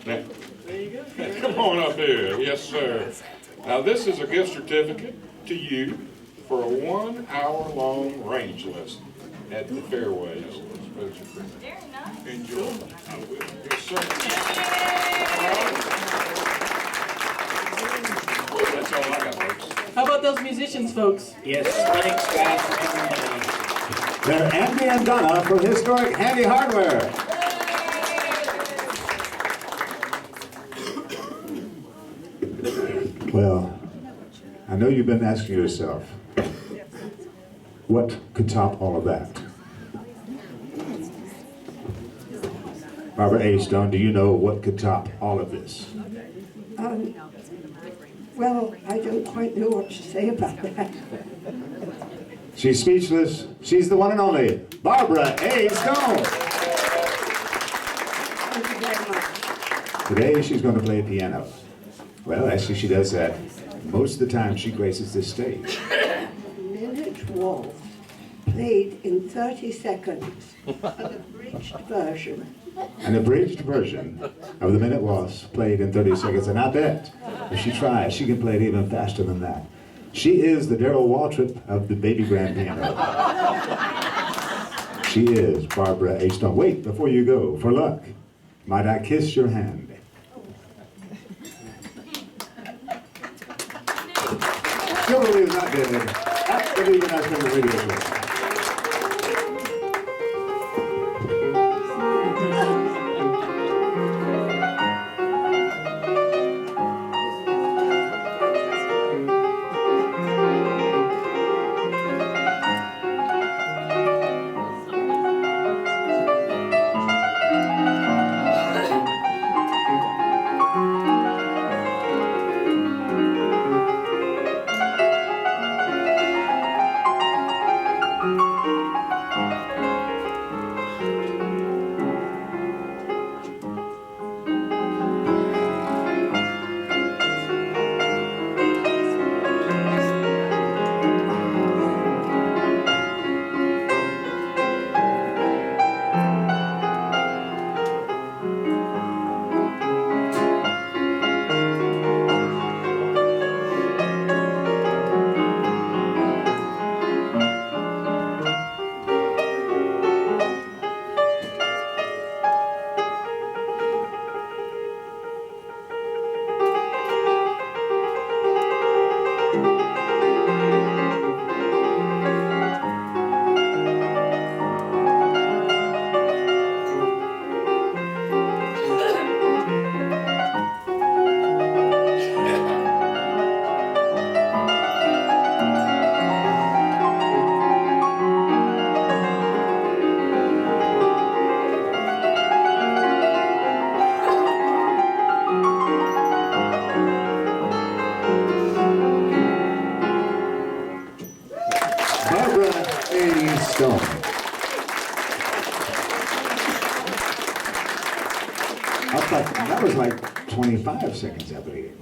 Now, There you go. come on up here. Yes, sir. Now, this is a gift certificate to you for a 1-hour-long range lesson at the Fairways. Very nice. Enjoy. I will. Yes, sir. All right. That's all I got, folks. How about those musicians, folks? Yes, thanks, guys, for coming in. They're Andy and Donna from Historic Handy Hardware. Well, I know you've been asking yourself, what could top all of that? Barbara Astone, do you know what could top all of this? Well, I don't quite know what to say about that. She's speechless. She's the one and only Barbara A. Stone. Thank you very much. Today she's going to play piano. Well, actually she does that most of the time she graces this stage. Minute Waltz, played in 30 seconds, an abridged version. An abridged version of the Minute Waltz played in 30 seconds. And I bet if she tries, she can play it even faster than that. She is the Darryl Waltrip of the baby grand piano. She is Barbara Astone. Wait, before you go, for luck, might I kiss your hand? HillBilly is not dead. At the Viva NashVegas radio show. That was like 25 seconds, I believe.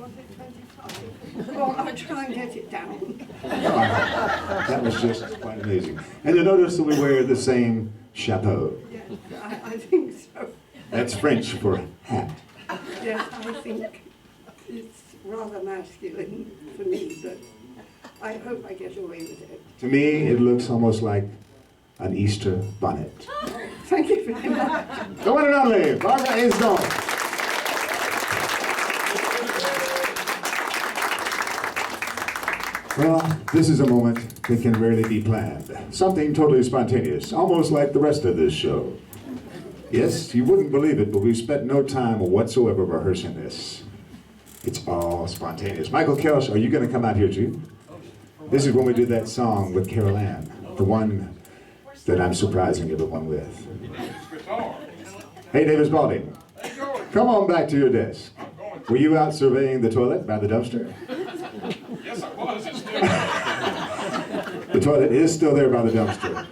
Well, I'll try and get it down. That was just quite amazing. And you notice that we wear the same chapeau. Yes, I think so. That's French for hat. Yes, I think it's rather masculine for me, but I hope I get away with it. To me, it looks almost like an Easter bonnet. Thank you very much. The one and only Barbara Astone. Well, this is a moment that can rarely be planned. Something totally spontaneous, almost like the rest of this show. Yes, you wouldn't believe it, but we've spent no time whatsoever rehearsing this. It's all spontaneous. Michael Kelch, are you going to come out here too? This is when we did that song with Carol Ann, the one that I'm surprising everyone with. Hey, David Spalding, come on back to your desk. Were you out surveying the toilet by the dumpster? Yes, I was. It's still there. The toilet is still there by the dumpster.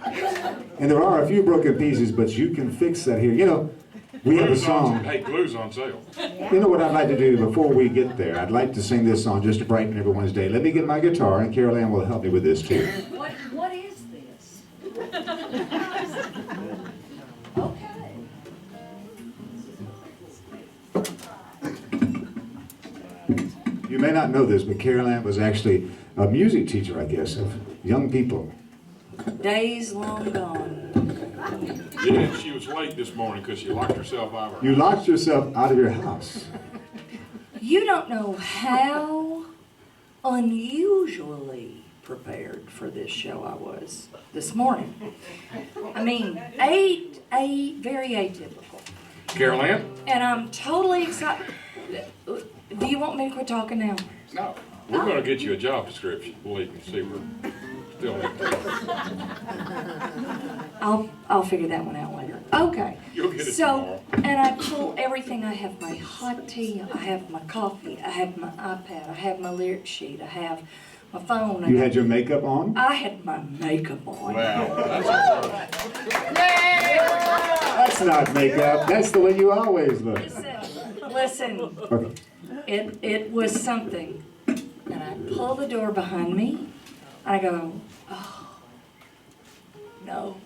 And there are a few broken pieces, but you can fix that here. You know, we have a song. Hey, glue's on sale. You know what I'd like to do before we get there? I'd like to sing this song just to brighten everyone's day. Let me get my guitar, and Carol Ann will help me with this too. What is this? Okay. You may not know this, but Carol Ann was actually a music teacher, I guess, of young people. Days long gone. Yeah, she was late this morning because she locked herself out of her You house. locked yourself out of your house. You don't know how unusually prepared for this show I was this morning. I mean, very atypical. Carol Ann? And I'm totally excited. Do you want me to quit talking now? No. We're going to get you a job description. Believe me, see, we're still I'll figure that one out later. Okay. You'll get it so, tomorrow. and I pull everything. I have my hot tea, I have my coffee, I have my iPad, I have my lyric sheet, I have my phone. You had your makeup on? I had my makeup on. Wow. That's That's not makeup. That's the way you always look. Listen, Okay. it was something. And I pull the door behind me. I go, oh, no,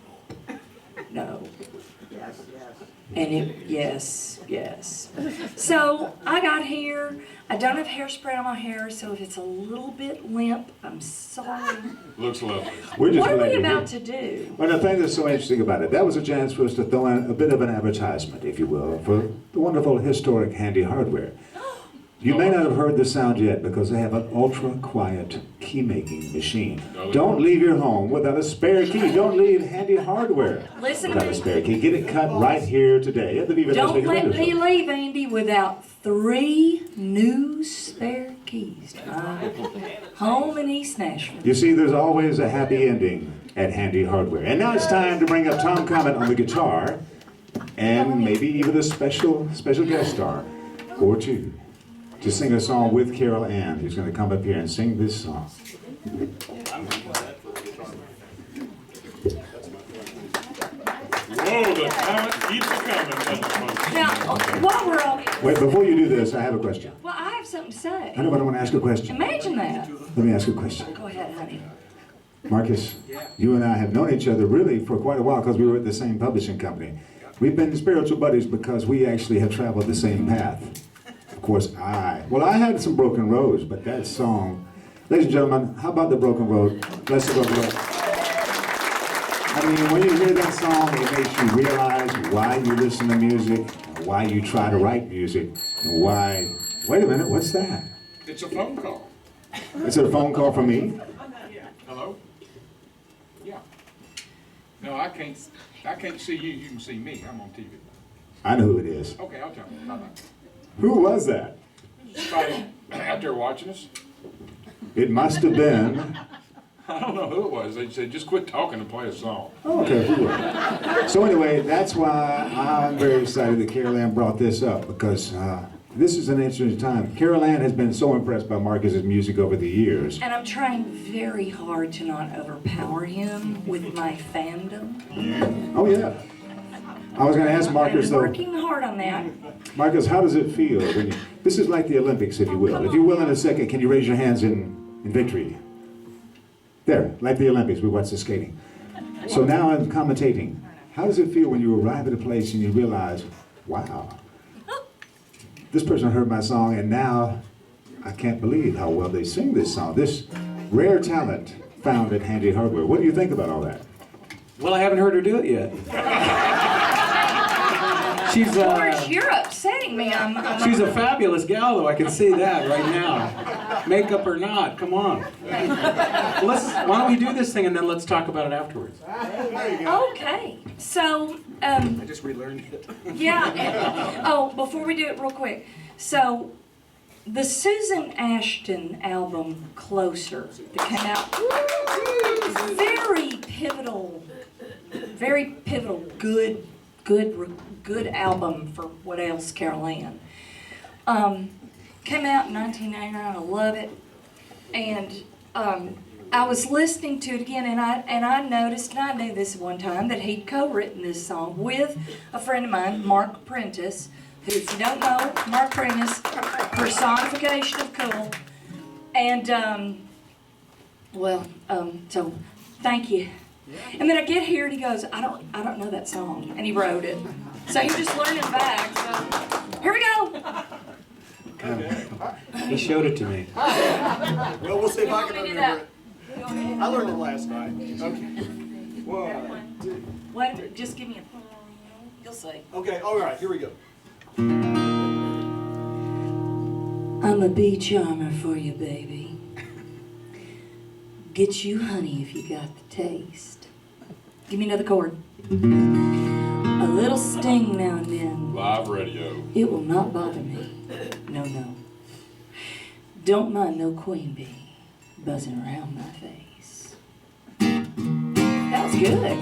no. Yes, yes. And yes. So I got here. I don't have hairspray on my hair, so if it's a little bit limp, I'm sorry. Looks lovely. We're just What are glad we you're about here. to do? Well, the thing that's so interesting about it, that was a chance for us to throw in a bit of an advertisement, if you will, for the wonderful historic Handy Hardware. You may not have heard the sound yet because they have an ultra-quiet key-making machine. Don't leave your home without a spare key. Don't leave Handy Hardware Listen to without a me. spare key. Get it cut right here today at the Viva Don't NashVegas let Radio me Show. leave, Andy, without 3 new spare keys to my home in East Nashville. You see, there's always a happy ending at Handy Hardware. And now it's time to bring up Tom Comet on the guitar and maybe even a special guest star or two to sing a song with Carol Ann, who's going to come up here and sing this song. Whoa, the comment keeps coming. Now, while we're on, Wait, before you do this, I have a question. well, I have something to say. I know, but I want to ask a question. Imagine that. Let me ask you a question. Go ahead, honey. Marcus, you and I have known each other really for quite a while because we were at the same publishing company. We've been spiritual buddies because we actually have traveled the same path. Of course, I had some broken roads, but that song, ladies and gentlemen, how about the broken road? Bless the broken road. I mean, when you hear that song, it makes you realize why you listen to music, why you try to write music, and why, wait a minute, what's that? It's a phone call. Is it a phone call from me? Hello? Yeah. No, I can't see you. You can see me. I'm on TV. I know who it is. Okay, I'll tell you. Bye-bye. Who was that? Somebody out there watching us. It must have been. I don't know who it was. They said, just quit talking and play a song. Oh, okay, who was it? So anyway, that's why I'm very excited that Carol Ann brought this up, because this is an interesting time. Carol Ann has been so impressed by Marcus's music over the years. And I'm trying very hard to not overpower him with my fandom. Oh yeah. I was going to ask Marcus I'm though. working hard on that. Marcus, how does it feel when you, this is like the Olympics, if you will. If you will, in a second, can you raise your hands in victory? There, like the Olympics, we watch the skating. So now I'm commentating. How does it feel when you arrive at a place and you realize, wow, this person heard my song and now I can't believe how well they sing this song. This rare talent found at Handy Hardware. What do you think about all that? Well, I haven't heard her do it yet. She's George, you're upsetting me. she's a fabulous gal, though. I can see that right now. Makeup or not, come on. Why don't we do this thing and then let's talk about it afterwards. Okay. So, I just relearned it. yeah. Before we do it, real quick. So, the Susan Ashton album, Closer, that came out, very pivotal, good album for what else, Carol Ann. Came out in 1999. I love it, and I was listening to it again, and I noticed, and I knew this one time, that he'd co-written this song with a friend of mine, Mark Prentice, who, if you don't know, Mark Prentice, personification of cool, and so thank you. And then I get here and he goes, I don't know that song, and he wrote it. So you're just learning back. So here we go. He showed it to me. Well, we'll see if I can Do remember that. it. I learned it last night. Okay. One, two. What? Just give me a. You'll see. Okay, all right, here we go. I'm a bee charmer for you, baby. Get you honey if you got the taste. Give me another chord. A little sting now and then. Live radio. It will not bother me. No, no. Don't mind no queen bee buzzing around my face. That was good.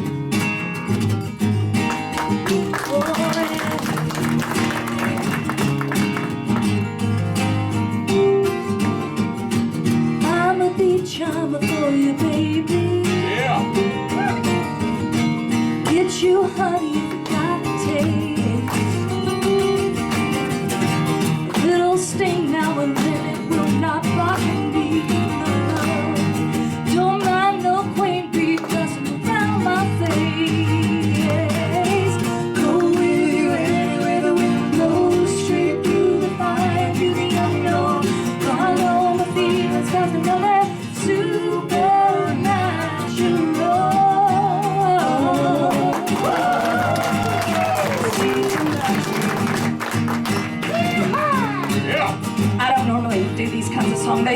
I'm a bee charmer for you, baby. Yeah. Get you honey if you got the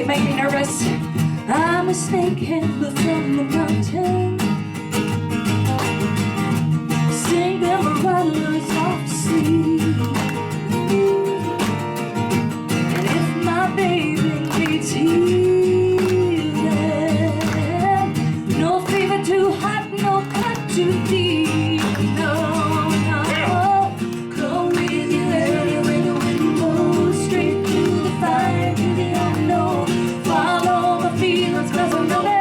They make me nervous. I'm a snake handler from the mountain. Sing them a rattlers off to sleep. And if my baby needs healing, no fever too hot, no cut too deep. No, no, go with you anywhere the wind blows, straight through the fire to the unknown. Follow my feelings 'cause I know that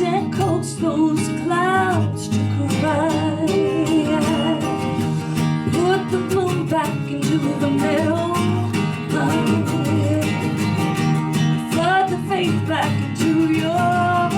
and coax those clouds to cry. Put the bloom back into the meadow. Flood the faith back into your eyes.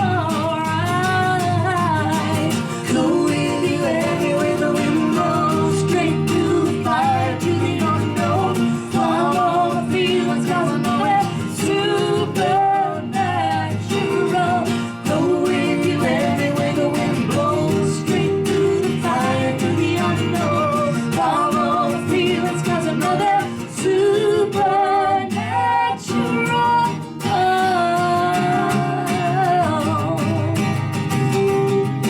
Go with you everywhere the wind blows, straight through the fire to the unknown. Follow the feelings 'cause I know it's supernatural. Go with you everywhere the wind blows, straight through the fire to the unknown. Follow the feelings 'cause I know they're supernatural.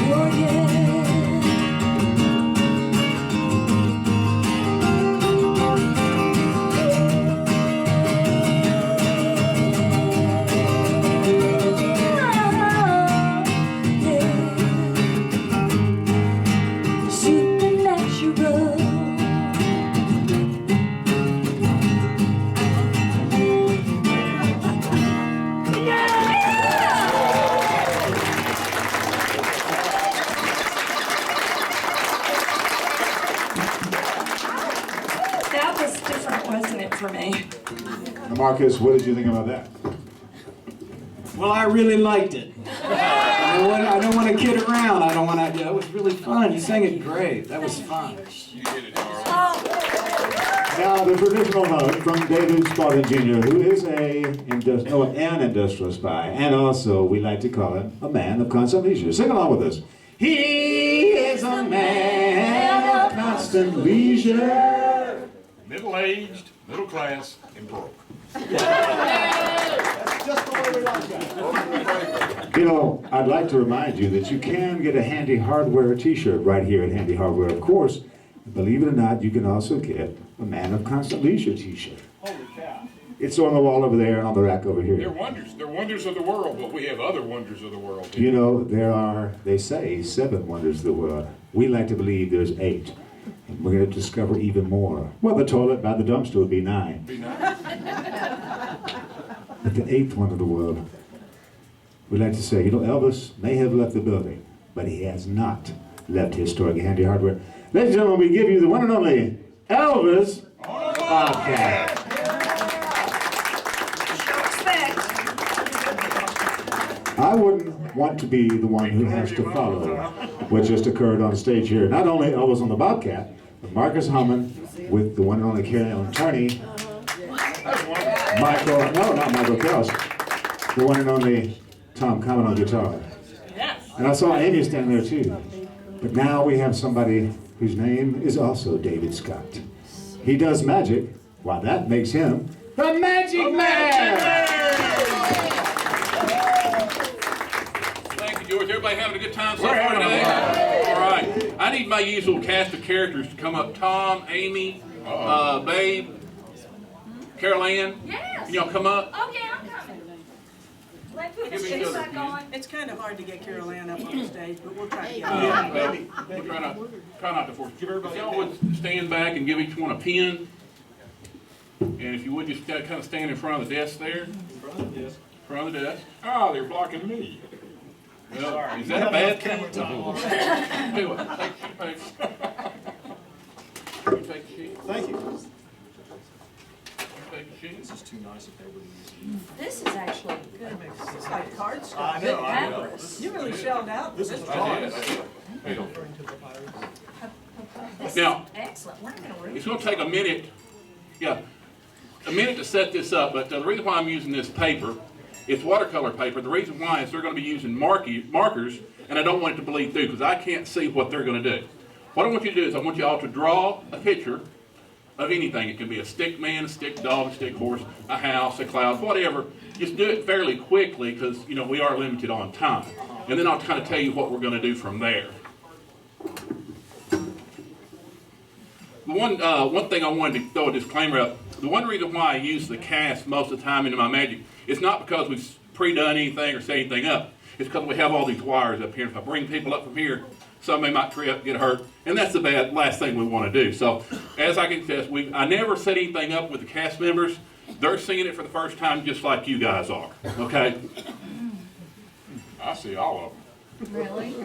Oh yeah. Supernatural. That was different, wasn't it, for me? Marcus, what did you think about that? Well, I really liked it. I don't want to kid around. I don't want to. Yeah, it was really fun. You sang it great. That was fun. You did it, Carl. Now, the traditional note from David Spalding Jr., who is an industrial spy, and also, we like to call him a man of constant leisure. Sing along with us. He is a man of constant leisure. Middle-aged, middle-class, and broke. Just the way we like that. You know, I'd like to remind you that you can get a Handy Hardware t-shirt right here at Handy Hardware. Of course, believe it or not, you can also get a Man of Constant Leisure t-shirt. Holy cow. It's on the wall over there and on the rack over They're here. wonders. They're wonders of the world, but we have other wonders of the world. too. You know, there are, they say, 7 wonders of the world. We like to believe there's 8. And we're going to discover even more. Well, the toilet by the dumpster would be 9. Be nice. But the 8th wonder of the world, we like to say, you know, Elvis may have left the building, but he has not left historic Handy Hardware. Ladies and gentlemen, we give you the one and only Elvis Bobcat. I wouldn't want to be the one who has to follow what just occurred on stage here. Not only Elvis on the Bobcat, but Marcus Hummon with the one and only Carolyn Turney. Not Michael Kells, the one and only Tom Common on guitar. And I saw Amy standing there too. But now we have somebody whose name is also David Scott. He does magic. Why, that makes him the Magic Man! Thank you, George. Everybody having a good time so far today? All right. I need my usual cast of characters to come up. Tom, Amy, Babe, Carol Ann. Yes. Can y'all come up? Oh yeah, I'm coming. Let's put the Give me shoes the back other on. It's kind of hard to get Carol Ann up on the stage, but we'll try to get Yeah, her. baby. We'll try not to force you. If y'all would stand back and give each one a pen. And if you would just kind of stand in front of the desk there. In front of the desk. Oh, they're blocking me. Well, is that a bad thing? Tell you what, take the sheet. Thank you. Take the sheet. This is too nice if they wouldn't use it. This is actually good. It's like card I stuff. know, I know. Atlas. You really shelled out. This is I did. ours. There you go. This Now- is excellent. We're not gonna read. It's gonna take a minute, a minute to set this up, but the reason why I'm using this paper, it's watercolor paper. The reason why is they're gonna be using markers, and I don't want it to bleed through, because I can't see what they're gonna do. What I want you to do is I want you all to draw a picture of anything. It can be a stick man, a stick dog, a stick horse, a house, a cloud, whatever. Just do it fairly quickly, because, you know, we are limited on time. And then I'll kind of tell you what we're gonna do from there. One thing I wanted to throw a disclaimer up. The one reason why I use the cast most of the time into my magic is not because we've pre-done anything or set anything up. It's because we have all these wires up here. If I bring people up from here, somebody might trip, get hurt, and that's the last thing we want to do. So, as I can attest, I never set anything up with the cast members. They're seeing it for the first time just like you guys are, okay? I see all of them. Really?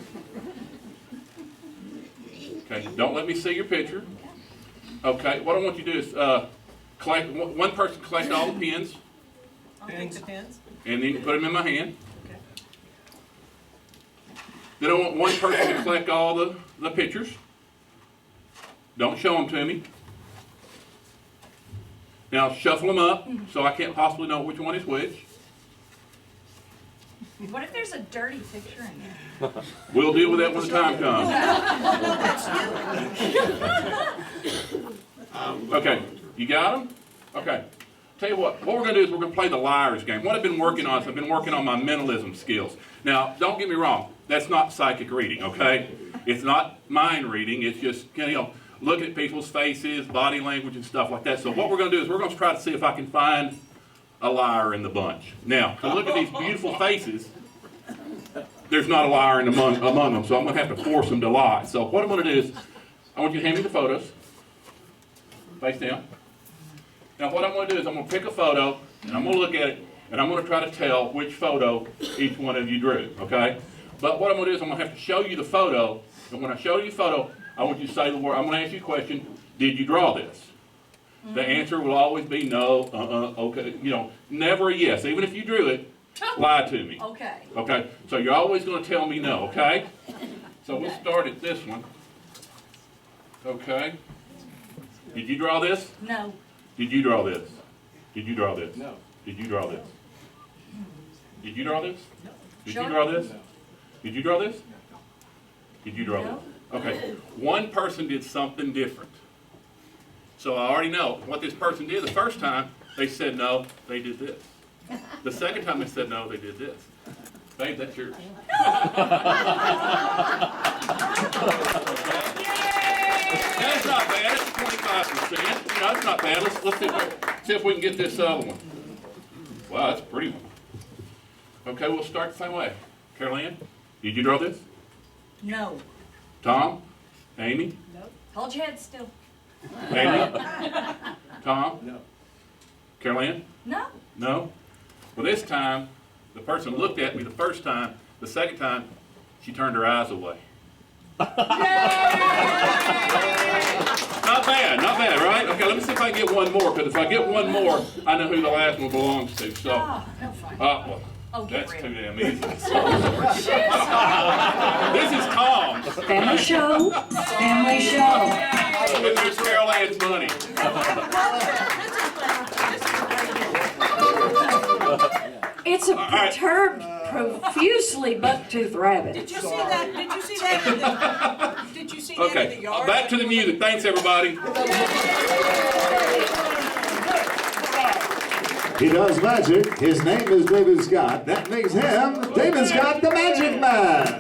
Okay, don't let me see your picture. Okay, what I want you to do is collect, one person collect all the pins, I'll take the pins. and then put them in my hand. Then I want one person to collect all the pictures. Don't show them to me. Now shuffle them up so I can't possibly know which one is which. What if there's a dirty picture in there? We'll deal with that when the time comes. Okay, you got them? Okay. Tell you what we're going to do is we're going to play the liar's game. What I've been working on is I've been working on my mentalism skills. Now, don't get me wrong. That's not psychic reading, okay? It's not mind reading. It's just, you know, looking at people's faces, body language, and stuff like that. So what we're going to do is we're going to try to see if I can find a liar in the bunch. Now, to look at these beautiful faces, there's not a liar among them, so I'm going to have to force them to lie. So what I'm going to do is I want you to hand me the photos. Face down. Now what I'm going to do is I'm going to pick a photo, and I'm going to look at it, and I'm going to try to tell which photo each one of you drew, okay? But what I'm going to do is I'm going to have to show you the photo, and when I show you the photo, I want you to say the word. I'm going to ask you a question. Did you draw this? The answer will always be no, okay, you know, never a yes. Even if you drew it, lie to me. Okay. Okay, so you're always going to tell me no, okay? So we'll start at this one. Okay. Did you draw this? No. Did you draw this? Did you draw this? No. Did you draw this? Did you draw this? No. Did Sure. you draw this? No. Did you draw this? Did you draw No. this? Okay, one person did something different. So I already know what this person did the first time. They said no, they did this. The second time they said no, they did this. Babe, that's yours. That's not bad. It's 25%. You know, that's not bad. Let's see if we can get this other one. Wow, that's a pretty one. Okay, we'll start the same way. Carol Ann, did you draw this? No. Tom? Amy? Hold your head still. Amy? Tom? No. Carol Ann? No. No? Well, this time, the person looked at me the first time. The second time, she turned her eyes away. Not bad, right? Okay, let me see if I can get one more, because if I get one more, I know who the last one belongs to. So, well, Get that's rid too of it. damn easy. This is Tom. Family show. Family show. This is Carol Ann's money. It's a perturbed, profusely buck-toothed rabbit. Did you see that? Did you see that in the, did you see that in Okay, the yard? back to the music. Thanks, everybody. He does magic. His name is David Scott. That makes him David Scott, the Magic Man.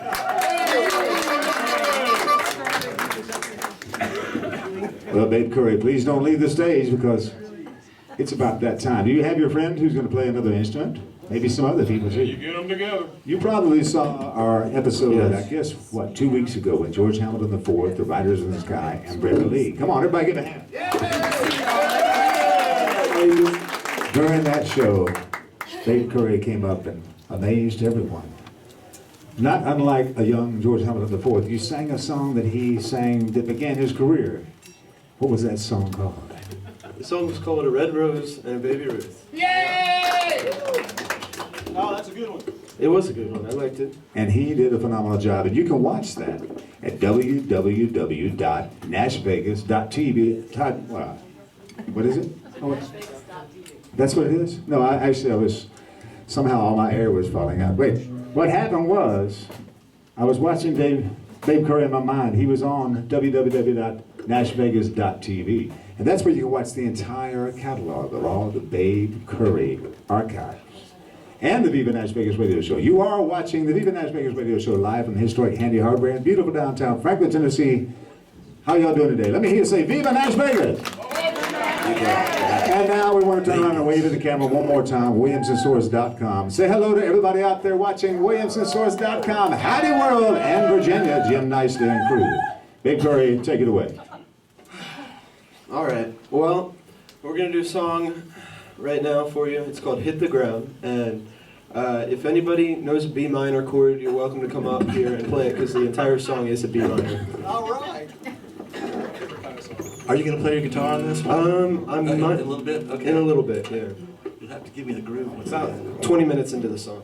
Well, Babe Curry, please don't leave the stage because it's about that time. Do you have your friend who's going to play another instrument? Maybe some other people You too. get them together. You probably saw our episode, I guess, what, 2 weeks ago with George Hamilton IV, The Riders in the Sky, and Brenda Lee. Come on, everybody give a hand. During that show, Babe Curry came up and amazed everyone. Not unlike a young George Hamilton IV, you sang a song that he sang that began his career. What was that song called? The song was called A Red Rose and a Baby Ruth. Yay! Oh, that's a good one. It was a good one. I liked it. And he did a phenomenal job. And you can watch that at www.nashvegas.tv. What is it? Oh, that's what it is? No, I was, somehow all my air was falling out. Wait, what happened was, I was watching Dave Curry in my mind. He was on www.nashvegas.tv. And that's where you can watch the entire catalog of all the Babe Curry archives and the Viva Nash Vegas radio show. You are watching the Viva Nash Vegas radio show live from historic Handy Hardware in beautiful downtown Franklin, Tennessee. How y'all doing today? Let me hear you say, Viva Nash Vegas! And now we want to turn around and wave to the camera one more time, WilliamsonSource.com. Say hello to everybody out there watching WilliamsonSource.com. Howdy World and Virginia, Jim Nicely and crew. Big Curry, take it away. All right. Well, we're going to do a song right now for you. It's called Hit the Ground. And if anybody knows a B minor chord, you're welcome to come up here and play it because the entire song is a B minor. All right. Are you going to play your guitar on this one? I'm in a little bit? Okay. In a little bit, yeah. You'll have to give me the groove. About 20 minutes into the song.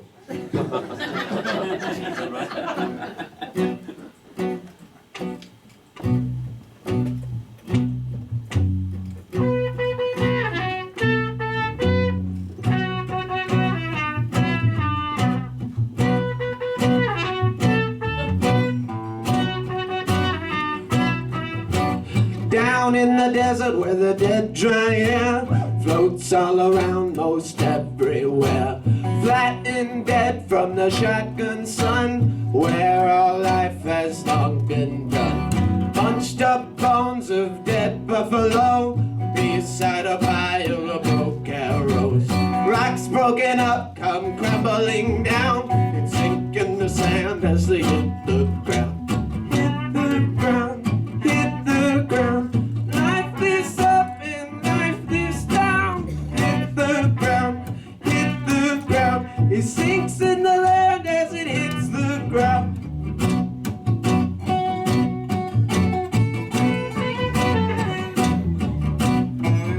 Down in the desert where the dead dry air floats all around most everywhere. Flat and dead from the shotgun sun, where all life has long been done. Bunched up bones of dead buffalo beside a pile of broke arrows. Rocks broken up come crumbling down and sink in the sand as they hit the ground. Hit the ground, hit the ground. Life this up and life this down. Hit the ground, hit the ground. It sinks in the land as it hits the ground.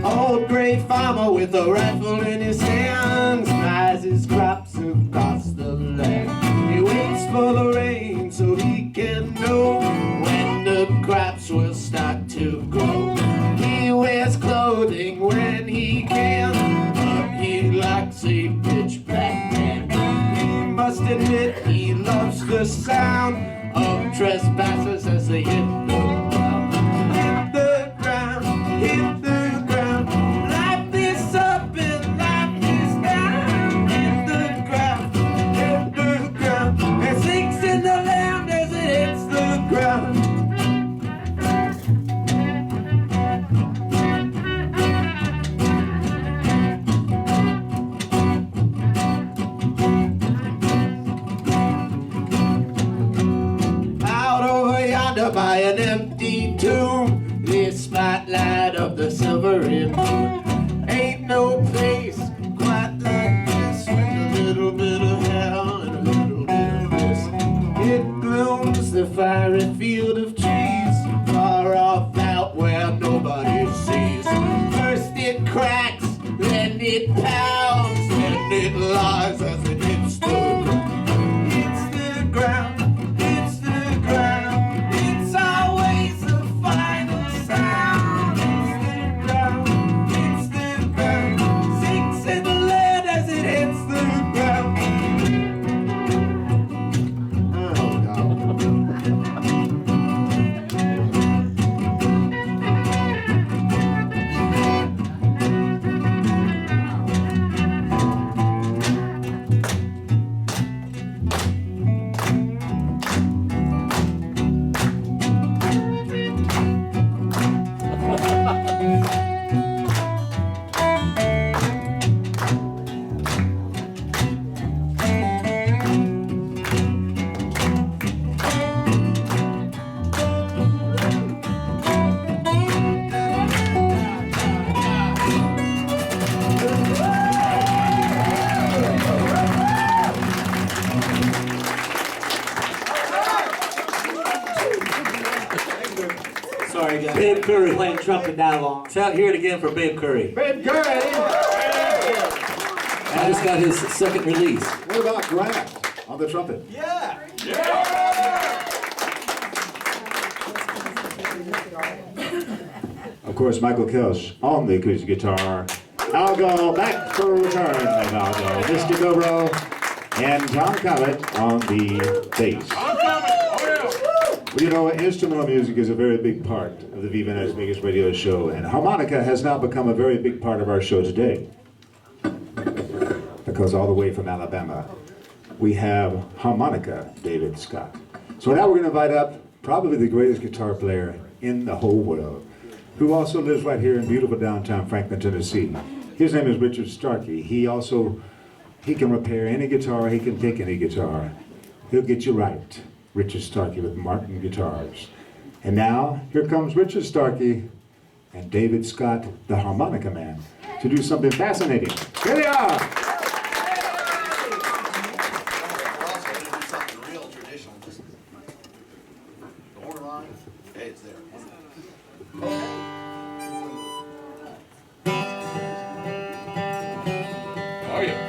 Old gray farmer with a rifle in his hands buys his crops across the land. He waits for the rain so he can know when the crops will start to grow. He wears clothing when he can, but he likes a pitch black man. He must admit he loves the sound of trespassers as they hit the ground. Hit the ground, hit the ground. Life is up and life is down. Hit the ground, hit the ground. It sinks in the land as it hits the ground. Out over yonder by an empty tomb, the spotlight of the silvery moon. Ain't no place quite like this with a little bit of hell and a little bit of this. It glooms the fiery field of trees, far off out where nobody sees. First it cracks, then it pounds, then it lies as it hits the ground. Hits the ground. It's the ground, it's always the final sound. It's the ground, sinks in the lead as it hits the ground. Oh God. Sorry, guys. Babe Curry. Playing trumpet now long. Tell, hear it again for Babe Curry. Babe Curry! I just got his second release. What about Grant on the trumpet? Yeah. Of course, Michael Kelch on the acoustic guitar. I'll go back for a return, and I'll go Mr. Dobro, and Tom Comet on the bass. Well, you know, instrumental music is a very big part of the Viva NashVegas radio show, and harmonica has now become a very big part of our show today. Because all the way from Alabama, we have harmonica David Scott. So now we're going to invite up probably the greatest guitar player in the whole world, who also lives right here in beautiful downtown Franklin, Tennessee. His name is Richard Starky. He can repair any guitar, he can pick any guitar. He'll get you right. Richard Starky with Martin Guitars. And now, here comes Richard Starky and David Scott, the harmonica man, to do something fascinating. Here they are! Oh, yeah.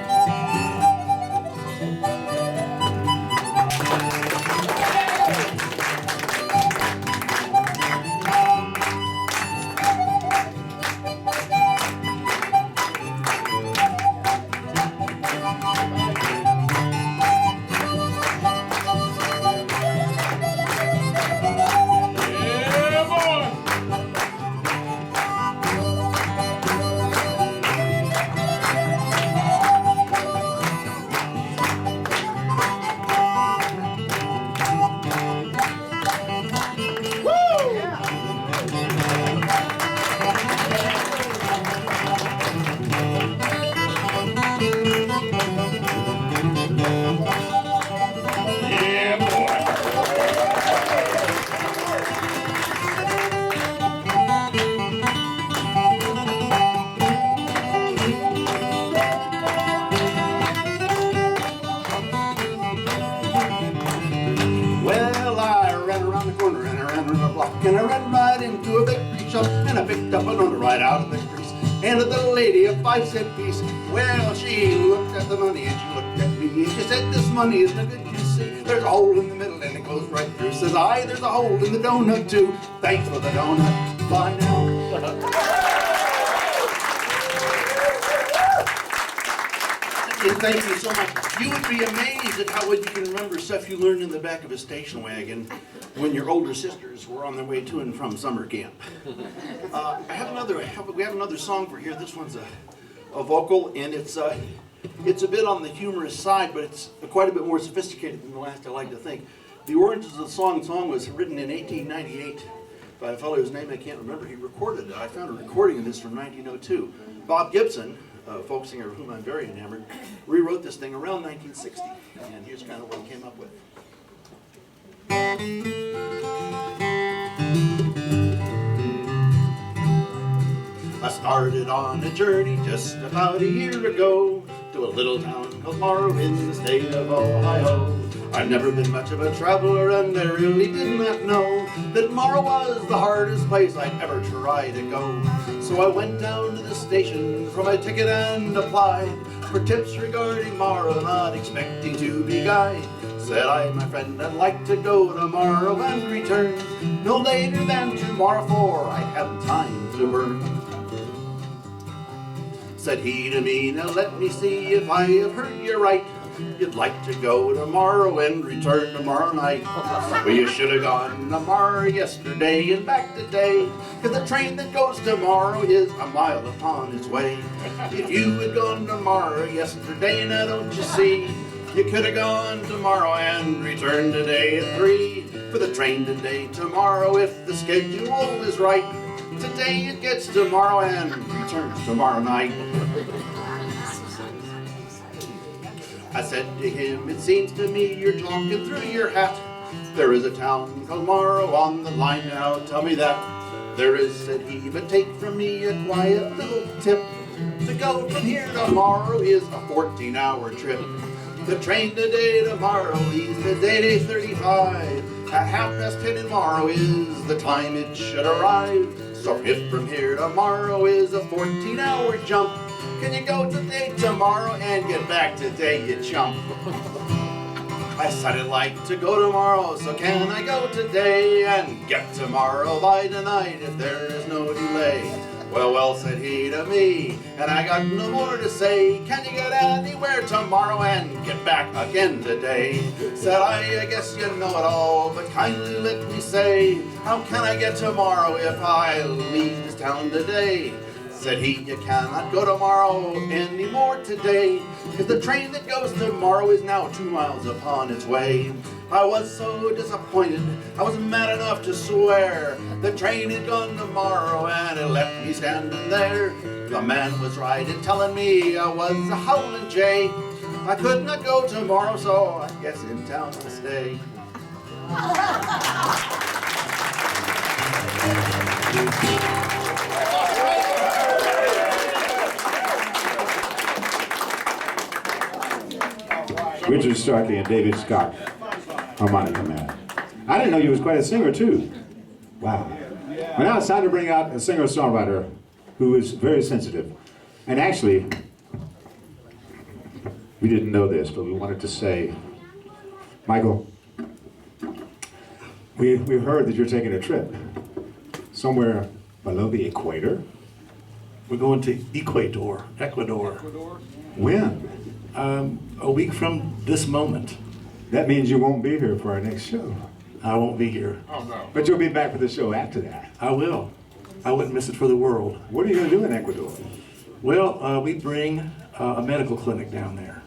And I ran right into a bakery shop, and I picked up a note right out of the crease. Handed the lady a 5-cent piece. Well, she looked at the money and she looked at me, and she said, "This money is no good, you see. There's a hole in the middle and it goes right through." Says I, "There's a hole in the donut too. Thanks for the donut. Bye now." Thank you so much. You would be amazed at how well you can remember stuff you learned in the back of a station wagon when your older sisters were on their way to and from summer camp. We have another song for here. This one's a vocal, and it's a bit on the humorous side, but it's quite a bit more sophisticated than the last, I like to think. The origins of the song was written in 1898 by a fellow whose name I can't remember. He recorded it. I found a recording of this from 1902. Bob Gibson, a folk singer of whom I'm very enamored, rewrote this thing around 1960, and here's kind of what he came up with. I started on a journey just about a year ago to a little town called Morrow in the state of Ohio. I've never been much of a traveler, and I really did not know that Morrow was the hardest place I'd ever try to go. So I went down to the station for my ticket and applied for tips regarding Morrow, not expecting to be guided. Said I, "My friend, I'd like to go to Morrow and return no later than tomorrow, for I haven't time to burn." Said he to me, "Now let me see if I have heard you right. You'd like to go tomorrow and return tomorrow night. Well, you should have gone tomorrow yesterday and back today, 'cause the train that goes tomorrow is a mile upon its way. If you had gone tomorrow yesterday, now don't you see, you could have gone tomorrow and returned today at 3. For the train today, tomorrow, if the schedule is right, today it gets tomorrow and returns tomorrow night." I said to him, "It seems to me you're talking through your hat. There is a town called Morrow on the line now, tell me that." "There is," said he, "but take from me a quiet little tip. To go from here to Morrow is a 14-hour trip. The train today to Morrow leaves midday 35. At 10:30 tomorrow is the time it should arrive. So if from here tomorrow is a 14-hour jump, can you go today, tomorrow, and get back today, you chump? I said I'd like to go tomorrow, so can I go today and get tomorrow by tonight if there is no delay? Well, well, said he to me, and I got no more to say. Can you get anywhere tomorrow and get back again today? Said I guess you know it all, but kindly let me say, how can I get tomorrow if I leave this town today? Said he, you cannot go tomorrow anymore today, because the train that goes tomorrow is now 2 miles upon its way. I was so disappointed, I was mad enough to swear. The train had gone tomorrow and it left me standing there. The man was right in telling me I was a howling jay. I could not go tomorrow, so I guess in town I'll stay. Richard Starky and David Scott, Harmonica man. I didn't know you was quite a singer too. Wow. Well, now it's time to bring out a singer-songwriter who is very sensitive. And actually, we didn't know this, but we wanted to say, Michael, we heard that you're taking a trip somewhere below the equator. We're going to Ecuador. When? A week from this moment. That means you won't be here for our next show. I won't be here. Oh, no. But you'll be back for the show after that. I will. I wouldn't miss it for the world. What are you going to do in Ecuador? Well, we bring a medical clinic down there.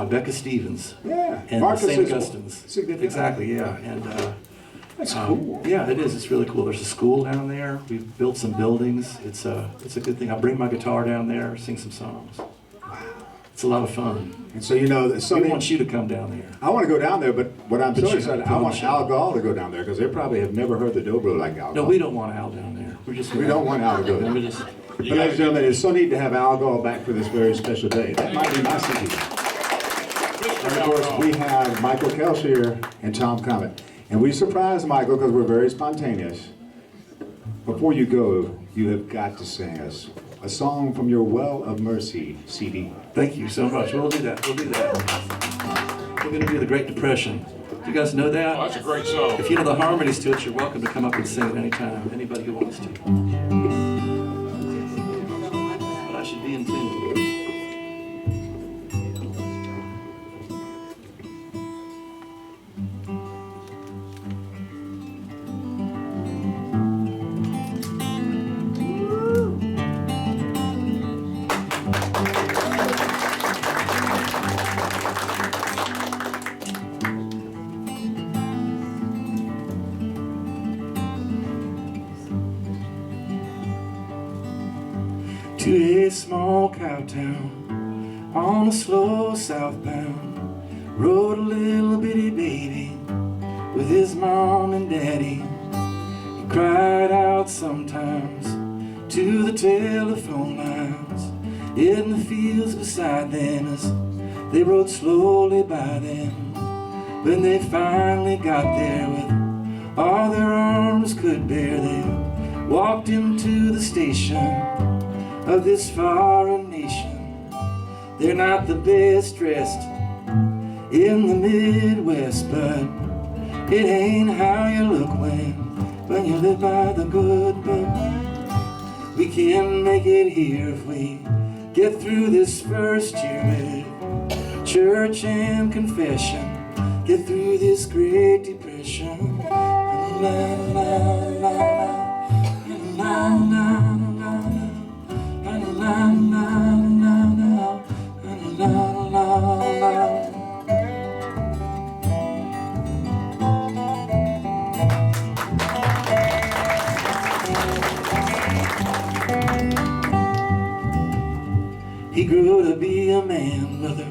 Becca Stevens. Yeah. And Marcus St. is Augustine's. significant. Exactly, yeah. And that's cool. Yeah, it is. It's really cool. There's a school down there. We've built some buildings. It's a good thing. I bring my guitar down there, sing some songs. It's a lot of fun. And so you know that We want you to come down there. I want to go down there, but what I'm But so you excited, have to I come want on the Al show. Gall to go down there because they probably have never heard the dobro like Al Gall. No, we don't want Al down there. We don't want Al to go there. We're just, But ladies and gentlemen, it's so neat to have Al Gall back for this very special day. That might be my CD. And of course, we have Michael Kelch here and Tom Comet. And we surprised Michael because we're very spontaneous. Before you go, you have got to sing us a song from your Well of Mercy CD. Thank you so much. We'll do that. We'll do that. We're going to do the Great Depression. Do you guys know that? Oh, that's a great song. If you know the harmonies to it, you're welcome to come up and sing it anytime. Anybody who wants to. But I should be in tune. To a small cow town on a slow southbound rode a little bitty baby with his mom and daddy. He cried out sometimes to the telephone lines in the fields beside them as they rode slowly by them. When they finally got there with all their arms could bear, they walked into the station of this foreign nation. They're not the best dressed in the Midwest, but it ain't how you look when you live by the good book. We can make it here if we get through this first year with church and confession, get through this Great Depression. La, la, la, la, la, la, la. La, la, la, la, la, la, la. He grew to be a man with a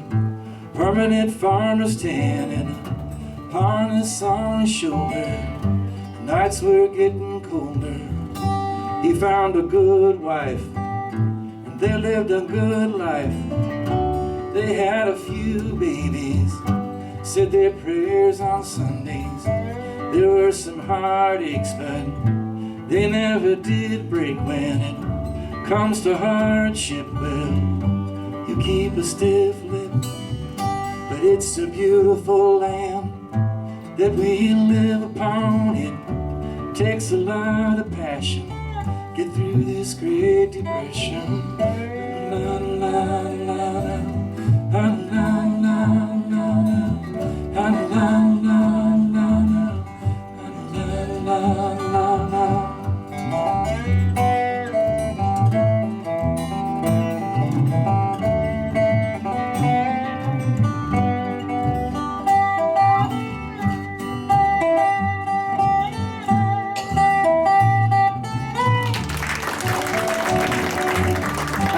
permanent farmer's tan and a harness on his shoulder. The nights were getting colder. He found a good wife. They lived a good life. They had a few babies, said their prayers on Sundays. There were some heartaches, but they never did break. When it comes to hardship, well, you keep a stiff lip. But it's a beautiful land that we live upon. It takes a lot of passion, get through this Great Depression. La la la la, la la la la, la la la la, la la la.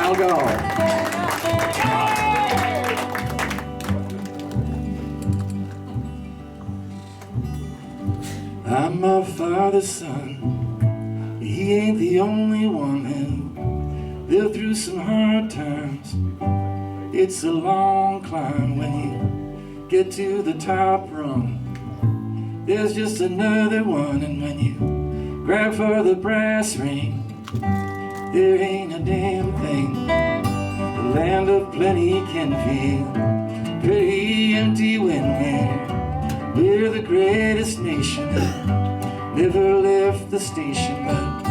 I'll go. I'm my father's son. He ain't the only one who lived through some hard times. It's a long climb when you get to the top rung. There's just another one, and when you grab for the brass ring, there ain't a damn thing the land of plenty can feel pretty empty when we're the greatest nation that never left the station. But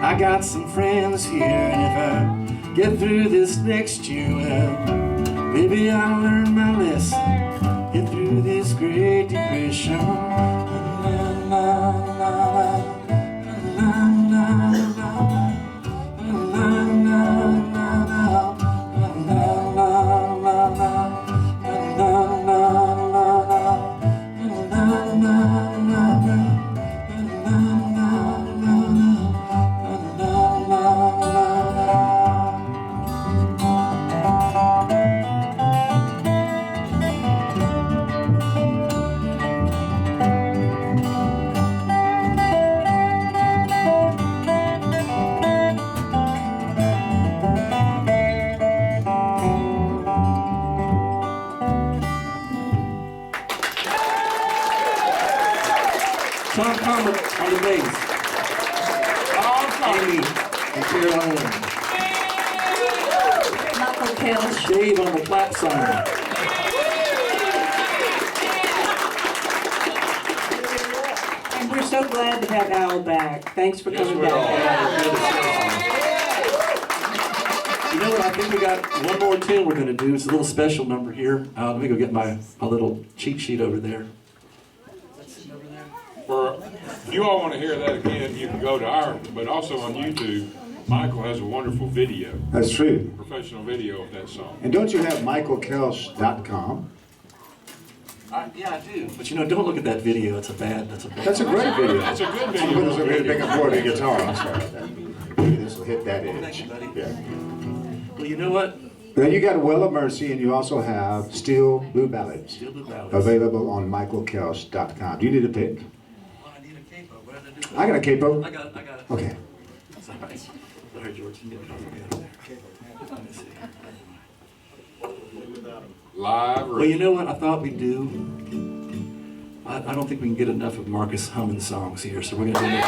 I got some friends here, and if I get through this next year, well, maybe I'll learn my lesson, get through this Great Depression. La, la, la, la, la, la, Tom Comet on the bass. Amy and Caroline. Michael Kelch. Dave on the clap sign. And we're so glad to have Al back. Thanks for coming back. You know what? I think we got one more tune we're going to do. It's a little special number here. Let me go get my little cheat sheet over there. If you all want to hear that again, you can go to our, but also on YouTube, Michael has a wonderful video. That's true. Professional video of that song. And don't you have michaelkelch.com? Yeah, I do. But you know, don't look at that video. That's a great video. That's a good video. I'm going to put this over here to pick up more of the guitar. I'm sorry about that. Maybe this will hit that edge. Thank you, buddy. Yeah. Well, you know what? Then you got Well of Mercy, and you also have Steel Blue Ballads. Steel Blue Ballads. Available on michaelkelch.com. Do you need a pick? I need a capo. What did I do? I got a capo. I got it. Okay. Sorry. Sorry, George. You get it over there. Let me see. Live. Well, you know what I thought we'd do? I don't think we can get enough of Marcus Hummon songs here, so we're going to do it.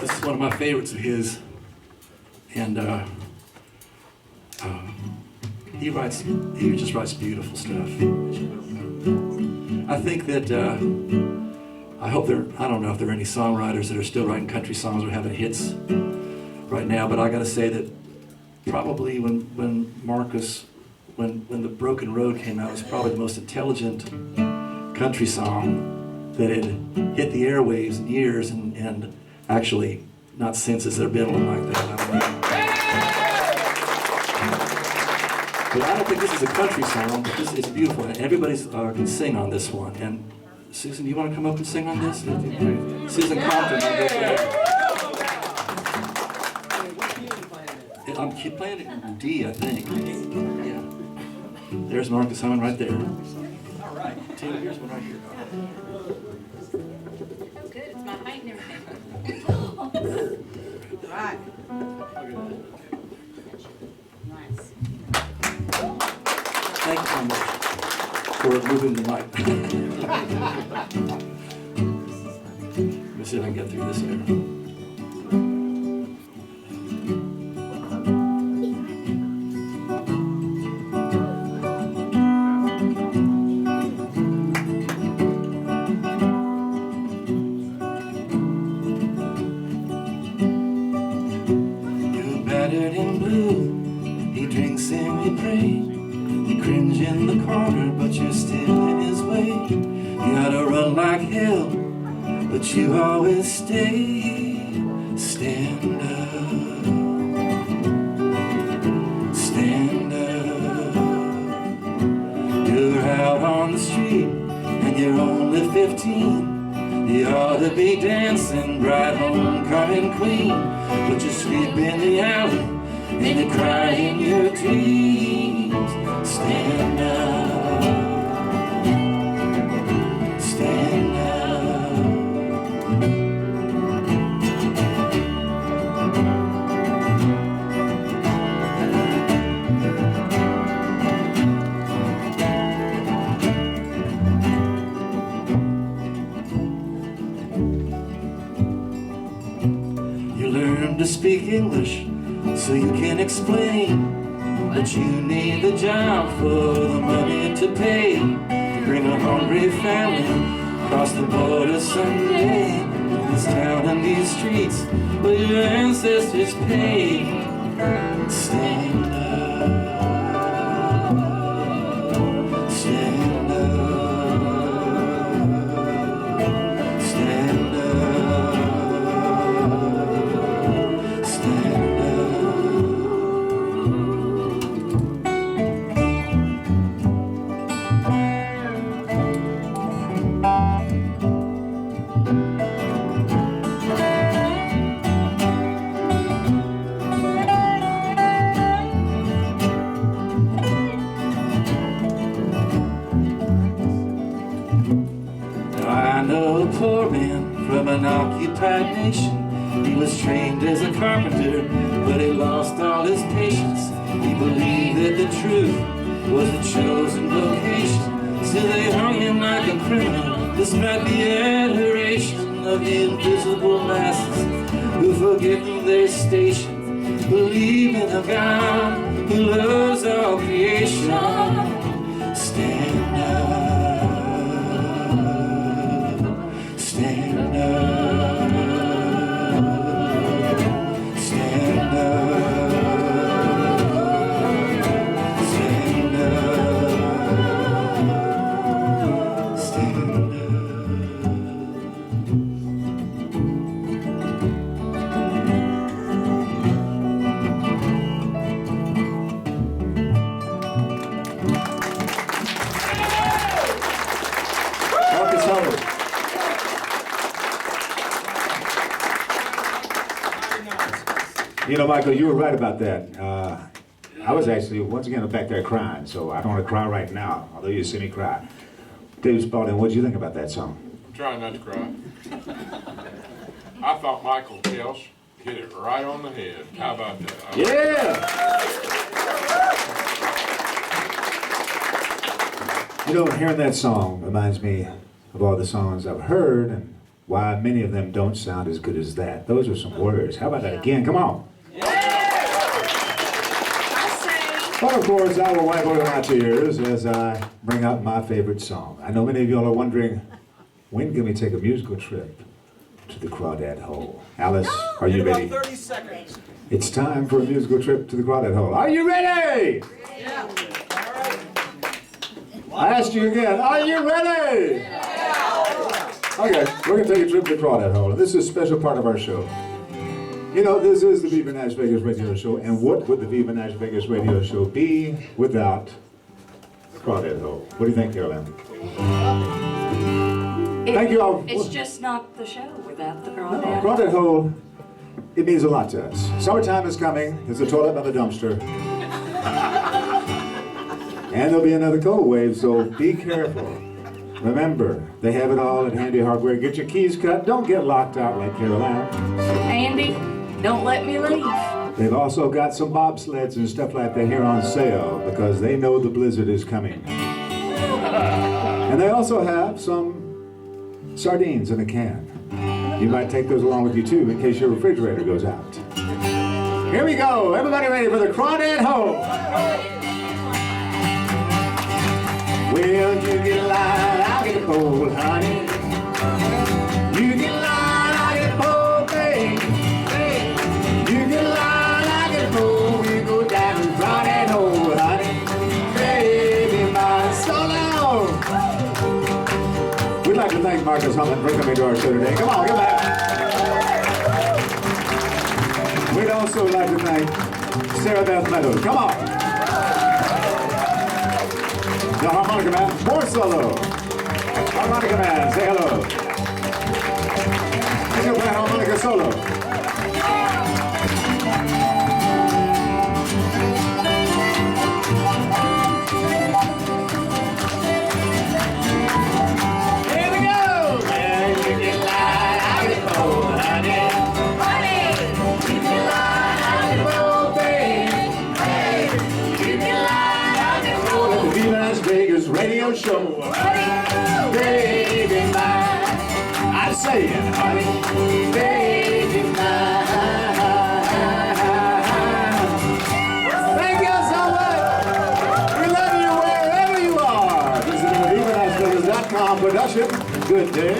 This is one of my favorites of his, and he just writes beautiful stuff. I think that I don't know if there are any songwriters that are still writing country songs or having hits right now, but I got to say that probably when Marcus, when The Broken Road came out, it was probably the most intelligent country song that had hit the airwaves in years, and actually not since has there been one like that. But I don't think this is a country song, but this is beautiful, and everybody can sing on this one. And Susan, do you want to come up and sing on this? Susan Compton. I'm playing it in D, I think. Yeah. There's Marcus Hummon right there. All right. Tina, here's one right here. Oh, good. It's my height and everything. All right. Nice. Thank you so much for moving the mic. Let me see if I can get through this here. You're battered in blue, he drinks and he prays. You cringe in the corner, but you're still in his way. You gotta run like hell, but you always stay. Stand up, stand up. You're out on the street, and you're only 15. You ought to be dancing, bright homecoming queen. But you sleep in the alley, and you cry in your dreams. Stand up, stand You learn to speak English so you can explain. But you need the job for the money to pay. To bring a hungry family across the border someday. This town and these streets where your ancestors paid. Stand up, stand up, stand up, stand up. Poor man from an occupied nation. He was trained as a carpenter, but he lost all his patience. He believed that the truth was the chosen vocation. So they hung him like a criminal, despite the adoration of the invisible masses who forget their station, believe in a God who loves all creation. Stand up. Stand up, stand up, stand up, stand Marcus Hummon. You know, Michael, you were right about that. I was actually, once again, back there crying, so I don't want to cry right now, although you see me cry. Dave Spalding, what did you think about that song? I'm trying not to cry. I thought Michael Kels hit it right on the head. How about that? Yeah! You know, hearing that song reminds me of all the songs I've heard and why many of them don't sound as good as that. Those are some words. How about that again? Come on. But of course, I will wipe away my tears as I bring out my favorite song. I know many of y'all are wondering, when can we take a musical trip to the Crawdad Hole? Alice, are you ready? About 30 seconds. It's time for a musical trip to the Crawdad Hole. Are you ready? Yeah. All right. I asked you again, are you ready? Yeah. Okay, we're going to take a trip to the Crawdad Hole. This is a special part of our show. You know, this is the Viva NashVegas radio show, and what would the Viva NashVegas radio show be without the Crawdad Hole? What do you think, Carolyn? Thank you all. It's just not the show without the Crawdad. Crawdad Hole, it means a lot to us. Summertime is coming. There's a toilet by the dumpster. And there'll be another cold wave, so be careful. Remember, they have it all at Handy Hardware. Get your keys cut. Don't get locked out like Carolyn. Andy, don't let me leave. They've also got some bobsleds and stuff like that here on sale because they know the blizzard is coming. And they also have some sardines in a can. You might take those along with you too in case your refrigerator goes out. Here we go. Everybody ready for the Crawdad Ho? Well, you get light, I'll get cold, honey. You get light, I'll get cold, babe. You get light, I'll get cold. We go down to Crawdad Ho, honey. Baby, my soul. We'd like to thank Marcus Hummon for coming to our show today. Come on, get back. We'd also like to thank Sarah Beth Meadows. Come on. The Harmonica Man, more solo. Harmonica Man, say hello. He's going to play harmonica solo. Here we go. Well, you get light, I get cold, honey. Honey, you get light, I get cold, babe. Hey, you get light, I get cold. At the Viva Las Vegas radio show. Baby mine, I say it, honey. Baby mine. Thank you so much. We love you wherever you are. This is the VivaLasVegas.com production. Good day.